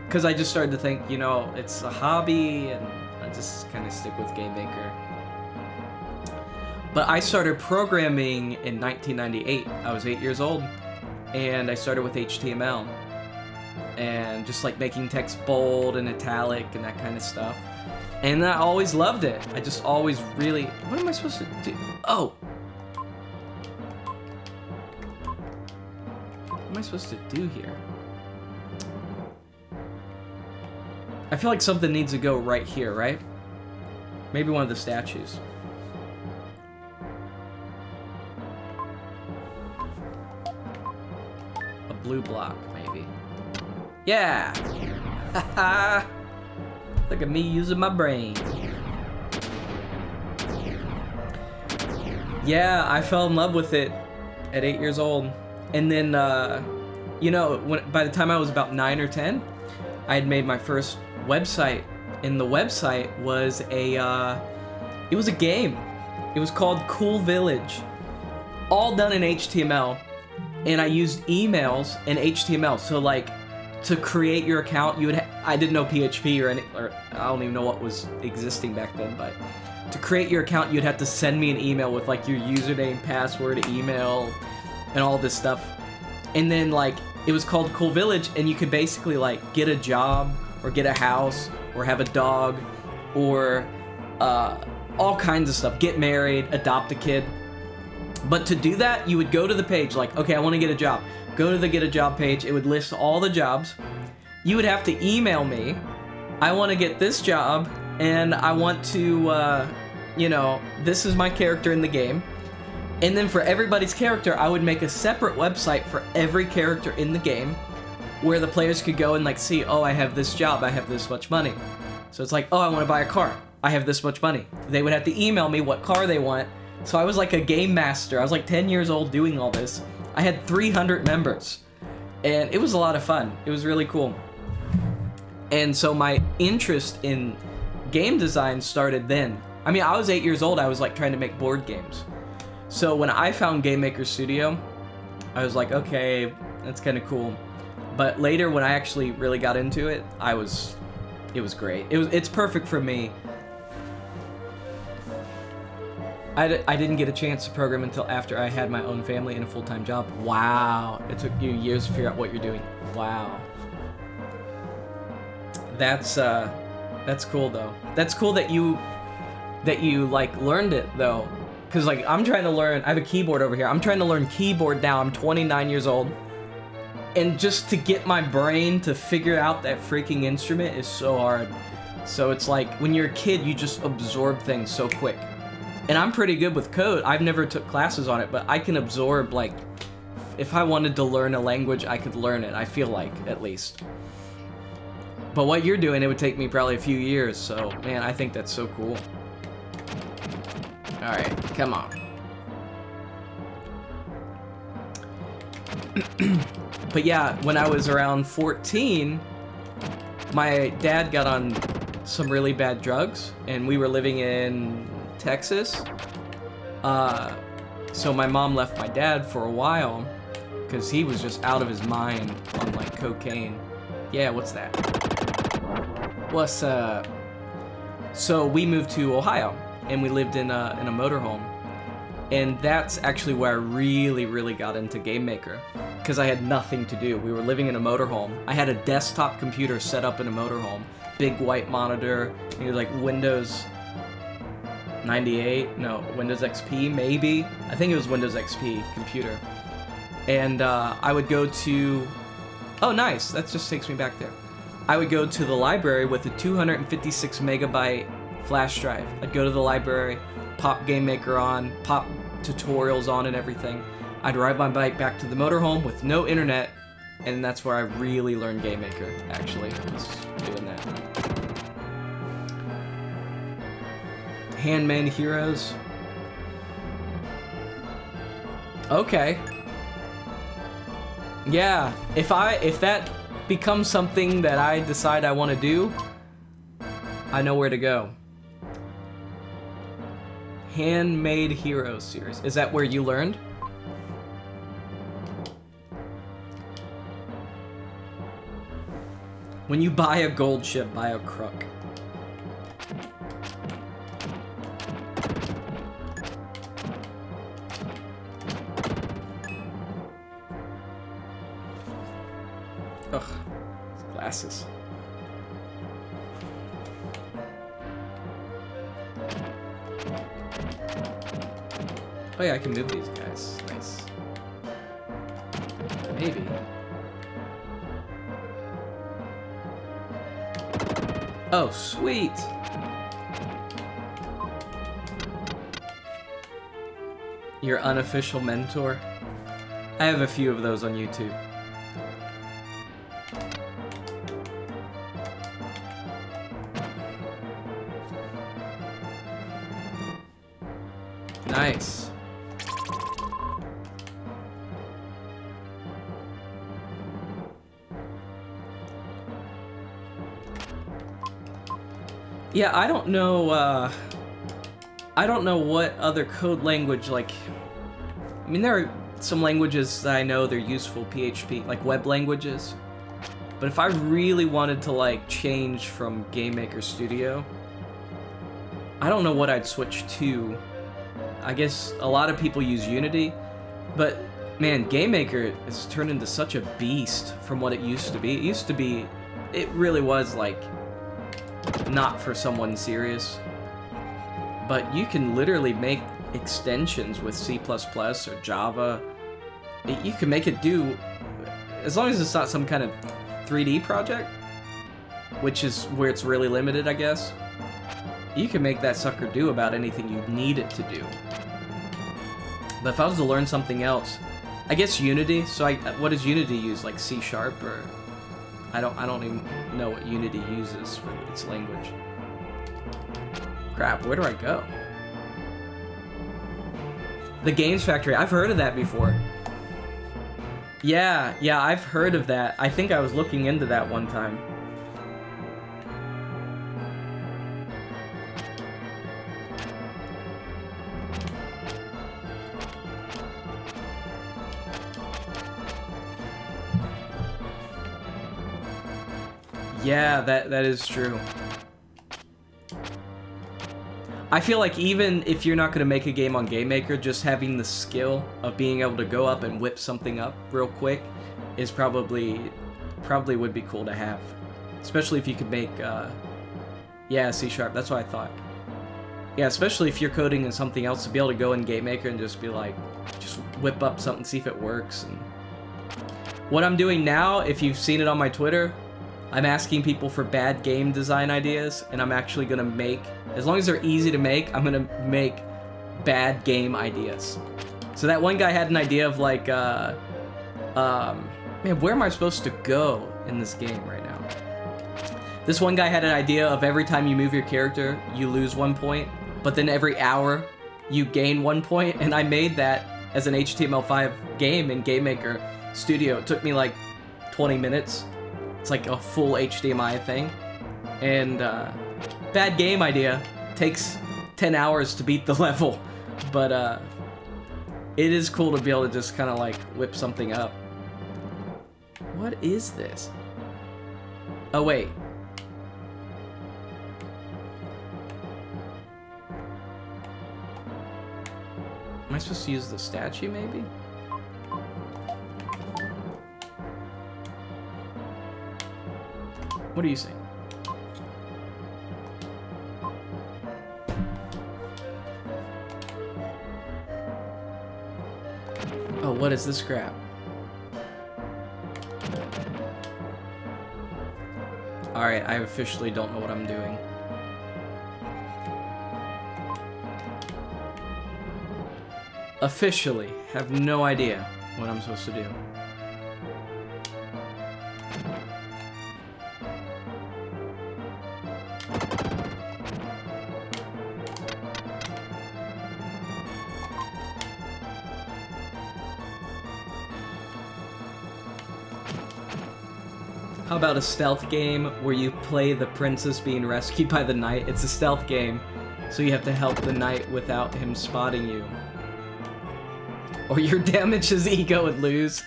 Because I just started to think, you know, it's a hobby, and I just kind of stick with Game Maker. But I started programming in 1998. I was 8 years old, and I started with HTML. And just, like, making text bold and italic and that kind of stuff. And I always loved it. I just always really... What am I supposed to do? Oh! What am I supposed to do here? I feel like something needs to go right here, right? Maybe one of the statues. A blue block, maybe. Yeah! Haha! Look at me using my brain. Yeah, I fell in love with it at 8 years old. And then, you know, by the time I was about 9 or 10, I had made my first website. And the website was it was a game. It was called Cool Village. all done in HTML, and I used emails and HTML. So like, to create your account, you would I didn't know PHP or I don't even know what was existing back then, but to create your account, you'd have to send me an email with like your username, password, email, and all this stuff. And then like, it was called Cool Village, and you could basically like get a job or get a house or have a dog or all kinds of stuff, get married, adopt a kid. But to do that, you would go to the page like, okay, I want to get a job. Go to the get a job page. It would list all the jobs. You would have to email me. I want to get this job, and I want to, this is my character in the game. And then for everybody's character, I would make a separate website for every character in the game where the players could go and like see, oh, I have this job, I have this much money. So it's like, oh, I want to buy a car. I have this much money. They would have to email me what car they want. So I was like a game master. I was like 10 years old doing all this. I had 300 members, and it was a lot of fun. It was really cool. And so my interest in game design started then. I mean, I was 8 years old. I was like trying to make board games. So when I found Game Maker Studio, I was like, okay, that's kind of cool. But later, when I actually really got into it, it was great. It's perfect for me. I didn't get a chance to program until after I had my own family and a full-time job. Wow. It took you years to figure out what you're doing. Wow. That's cool though. That's cool that you like learned it though. Cause like I'm trying to learn, I have a keyboard over here. I'm trying to learn keyboard now. I'm 29 years old. And just to get my brain to figure out that freaking instrument is so hard. So it's like when you're a kid, you just absorb things so quick. And I'm pretty good with code. I've never took classes on it, but I can absorb, like, if I wanted to learn a language, I could learn it, I feel like, at least. But what you're doing, it would take me probably a few years, so, man, I think that's so cool. Alright, come on. But yeah, when I was around 14, my dad got on some really bad drugs, and we were living in Texas. So my mom left my dad for a while because he was just out of his mind on like cocaine. Yeah, what's that? What's So we moved to Ohio and we lived in a motorhome, and that's actually where I really got into Game Maker because I had nothing to do. We were living in a motorhome. I had a desktop computer set up in a motorhome, big white monitor. It was like Windows 98, no, Windows XP maybe. I think it was Windows XP computer. And I would go to, oh nice, that just takes me back there. I would go to the library with a 256 megabyte flash drive. I'd go to the library, pop Game Maker on, pop tutorials on and everything. I'd ride my bike back to the motorhome with no internet, and that's where I really learned Game Maker, actually, was doing that. Handmade Heroes. Okay. Yeah, if that becomes something that I decide I want to do, I know where to go. Handmade Heroes series. Is that where you learned? When you buy a gold ship, buy a crook. Ugh, glasses. Oh yeah, I can move these guys. Nice. Maybe. Oh, sweet! Your unofficial mentor? I have a few of those on YouTube. Nice. Yeah, I don't know what other code language, like, I mean, there are some languages that I know they're useful, PHP, like web languages. But if I really wanted to like change from Game Maker Studio, I don't know what I'd switch to. I guess a lot of people use Unity, but man, Game Maker has turned into such a beast from what it used to be. It really was like not for someone serious. But you can literally make extensions with C++ or Java. You can make it do, as long as it's not some kind of 3D project, which is where it's really limited, I guess. You can make that sucker do about anything you need it to do. But if I was to learn something else, I guess Unity. So what does Unity use? Like C# or I don't even know what Unity uses for its language. Crap, where do I go? The Games Factory. I've heard of that before. Yeah, I've heard of that. I think I was looking into that one time. Yeah, that is true. I feel like even if you're not going to make a game on Game Maker, just having the skill of being able to go up and whip something up real quick is probably would be cool to have. Especially if you could make, yeah, C#, that's what I thought. Yeah, especially if you're coding in something else, to be able to go in Game Maker and just be like, just whip up something, see if it works. And what I'm doing now, if you've seen it on my Twitter, I'm asking people for bad game design ideas, and I'm actually gonna make, as long as they're easy to make, I'm gonna make bad game ideas. So that one guy had an idea of like, man, where am I supposed to go in this game right now? This one guy had an idea of every time you move your character, you lose 1 point, but then every hour you gain 1 point, and I made that as an HTML5 game in Game Maker Studio. It took me like 20 minutes. It's like a full HDMI thing. And bad game idea. Takes 10 hours to beat the level. But it is cool to be able to just kind of like whip something up. What is this? Oh, wait. Am I supposed to use the statue, maybe? What are you saying? Oh, what is this crap? Alright, I officially don't know what I'm doing. Officially have no idea what I'm supposed to do. How about a stealth game where you play the princess being rescued by the knight? It's a stealth game, so you have to help the knight without him spotting you. Or your damage his ego and lose.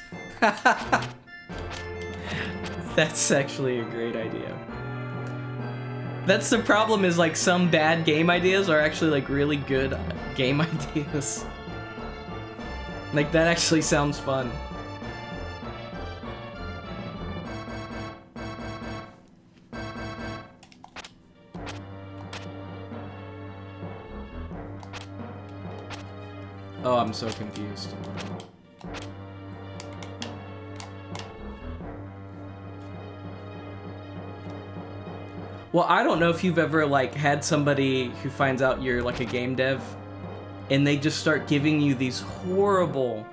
That's actually a great idea. That's the problem, is like some bad game ideas are actually like really good game ideas. Like that actually sounds fun. Oh, I'm so confused. Well, I don't know if you've ever like had somebody who finds out you're like a game dev and they just start giving you these horrible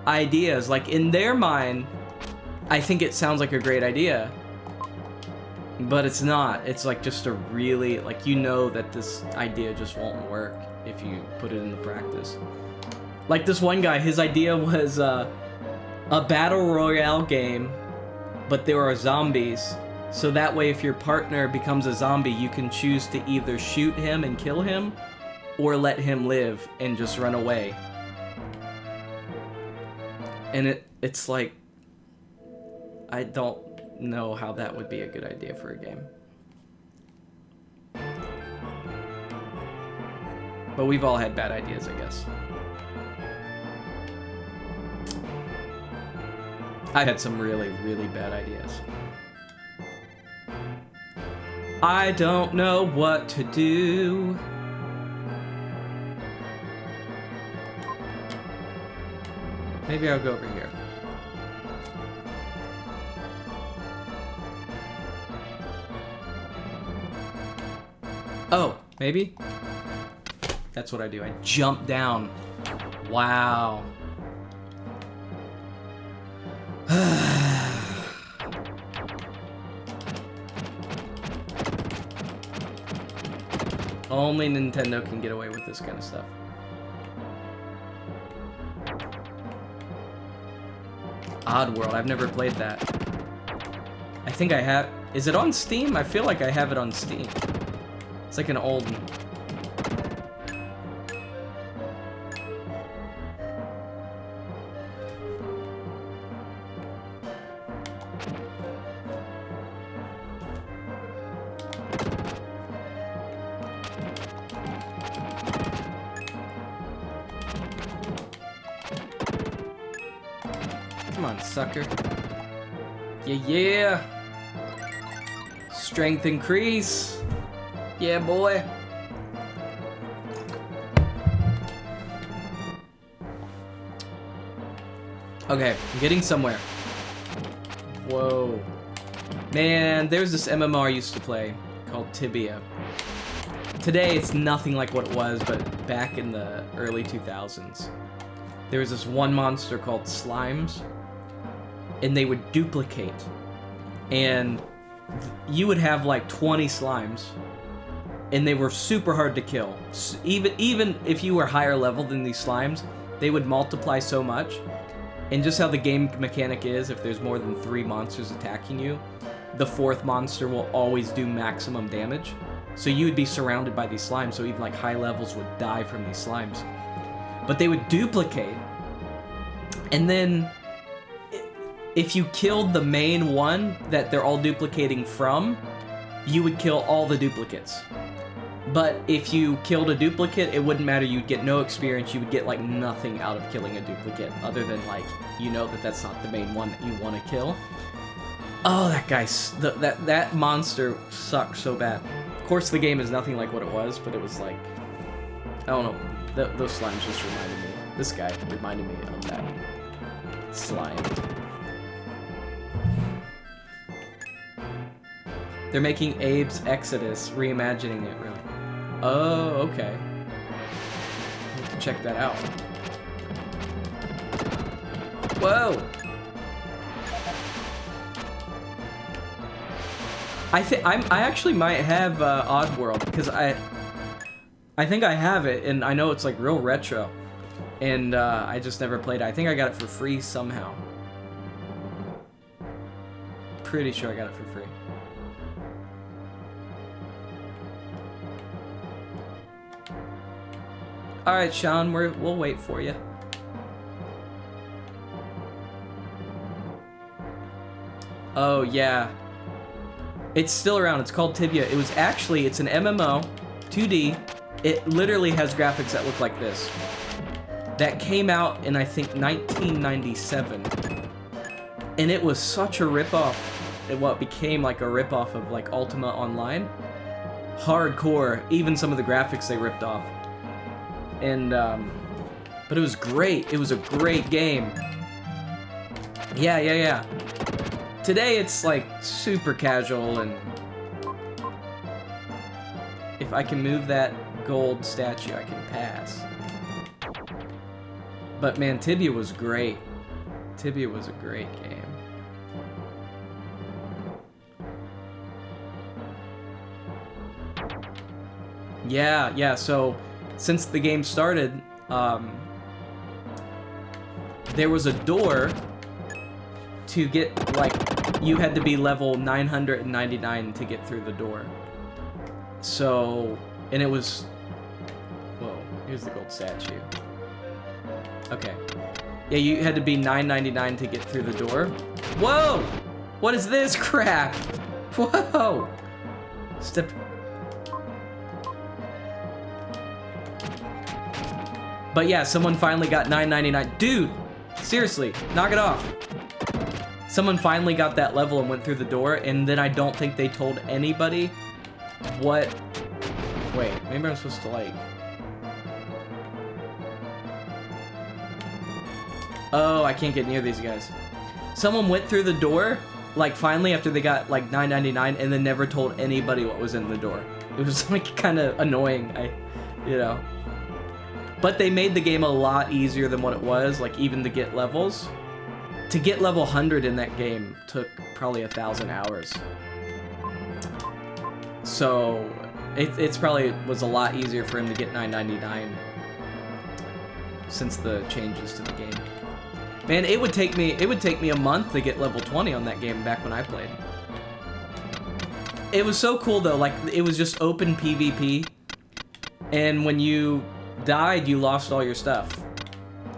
ideas. Like in their mind, I think it sounds like a great idea, but it's not. It's like just a really, like, you know that this idea just won't work if you put it into practice. Like this one guy, his idea was a battle royale game, but there are zombies. So that way, if your partner becomes a zombie, you can choose to either shoot him and kill him, or let him live and just run away. And it's like, I don't know how that would be a good idea for a game. But we've all had bad ideas, I guess. I had some really, really bad ideas. I don't know what to do. Maybe I'll go over here. Oh, maybe? That's what I do. I jump down. Wow. Only Nintendo can get away with this kind of stuff. Oddworld, I've never played that. I think I have... Is it on Steam? I feel like I have it on Steam. It's like an old... Come on, sucker. Yeah. Strength increase. Yeah, boy. Okay, I'm getting somewhere. Whoa. Man, there's this MMO I used to play called Tibia. Today, it's nothing like what it was, but back in the early 2000s, there was this one monster called Slimes, and they would duplicate. And you would have like 20 slimes, and they were super hard to kill. Even if you were higher level than these slimes, they would multiply so much. And just how the game mechanic is, if there's more than 3 monsters attacking you, the 4th monster will always do maximum damage. So you would be surrounded by these slimes, so even like high levels would die from these slimes. But they would duplicate, and then if you killed the main one that they're all duplicating from, you would kill all the duplicates. But if you killed a duplicate, it wouldn't matter. You'd get no experience. You would get like nothing out of killing a duplicate, other than like, you know that that's not the main one that you want to kill. Oh, that guy, that monster sucks so bad. Of course, the game is nothing like what it was, but it was like, I don't know. Those slimes just reminded me. This guy reminded me of that slime. They're making Abe's Exodus, reimagining it, really. Oh, okay. I have to check that out. Whoa! I actually might have Oddworld, because I think I have it, and I know it's like real retro, and I just never played it. I think I got it for free somehow. Pretty sure I got it for free. All right, Sean, we'll wait for you. Oh yeah, it's still around. It's called Tibia. It's an MMO, 2D. It literally has graphics that look like this. That came out in, I think, 1997. And it was such a ripoff. It became like a ripoff of like Ultima Online. Hardcore. Even some of the graphics they ripped off. And, but it was great. It was a great game. Yeah. Today it's like super casual, and if I can move that gold statue, I can pass. But man, Tibia was great. Tibia was a great game. Yeah, so since the game started, there was a door to get, like, you had to be level 999 to get through the door. So, and it was, whoa, here's the gold statue. Okay. Yeah, you had to be $9.99 to get through the door. Whoa! What is this crap? Whoa! Step. But yeah, someone finally got $9.99. Dude, seriously, knock it off. Someone finally got that level and went through the door, and then I don't think they told anybody what... Wait, maybe I'm supposed to, like... Oh, I can't get near these guys. Someone went through the door, like, finally, after they got, like, $9.99, and then never told anybody what was in the door. It was, like, kind of annoying, you know. But they made the game a lot easier than what it was, like, even to get levels. To get level 100 in that game took probably 1,000 hours. So, it's probably was a lot easier for him to get $9.99 since the changes to the game. Man, it would take me a month to get level 20 on that game back when I played. It was so cool though, like it was just open PvP, and when you died, you lost all your stuff.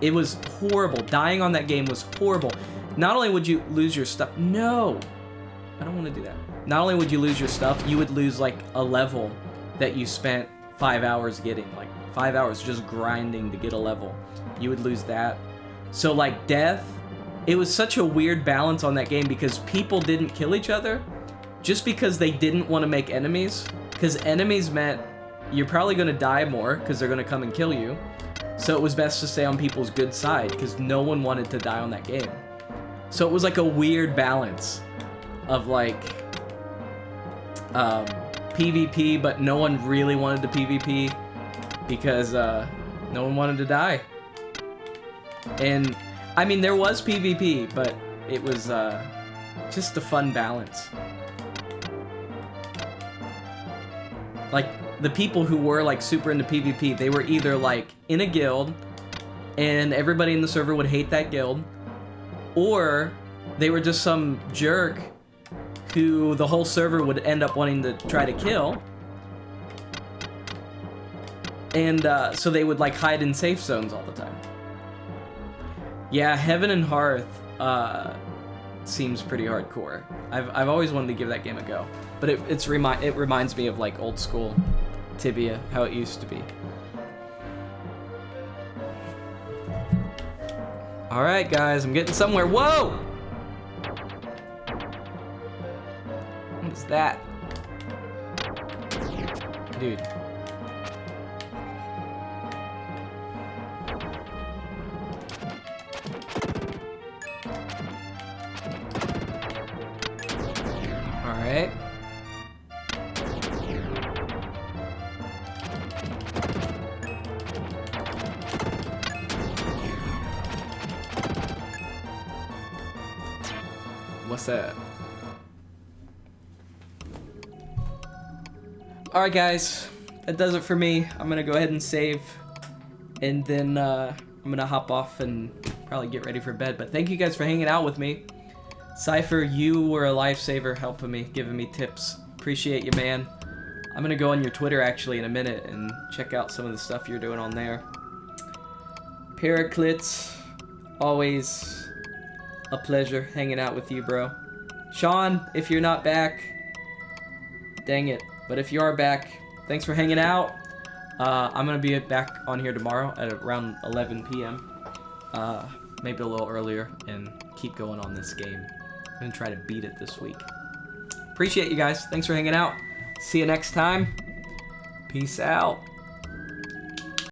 It was horrible. Dying on that game was horrible. Not only would you lose your stuff, no, I don't want to do that. Not only would you lose your stuff, you would lose like a level that you spent 5 hours getting, like 5 hours just grinding to get a level. You would lose that. So like death, it was such a weird balance on that game because people didn't kill each other just because they didn't want to make enemies, because enemies meant you're probably going to die more because they're going to come and kill you. So it was best to stay on people's good side because no one wanted to die on that game. So it was like a weird balance of like PvP, but no one really wanted to PvP because no one wanted to die. And I mean, there was PvP, but it was just a fun balance. Like, the people who were like super into PvP, they were either like in a guild and everybody in the server would hate that guild, or they were just some jerk who the whole server would end up wanting to try to kill. And so they would like hide in safe zones all the time. Yeah, Heaven and Hearth seems pretty hardcore. I've always wanted to give that game a go, but it reminds me of like old school Tibia, how it used to be. All right, guys, I'm getting somewhere. Whoa! What is that, dude? Alright. What's that? Alright guys, that does it for me. I'm gonna go ahead and save, and then I'm gonna hop off and probably get ready for bed. But thank you guys for hanging out with me. Cypher, you were a lifesaver, helping me, giving me tips. Appreciate you, man. I'm gonna go on your Twitter actually in a minute and check out some of the stuff you're doing on there. Periclits, always a pleasure hanging out with you, bro. Sean, if you're not back, dang it. But if you are back, thanks for hanging out. I'm gonna be back on here tomorrow at around 11 p.m. Maybe a little earlier, and keep going on this game. I'm gonna try to beat it this week. Appreciate you guys. Thanks for hanging out. See you next time. Peace out.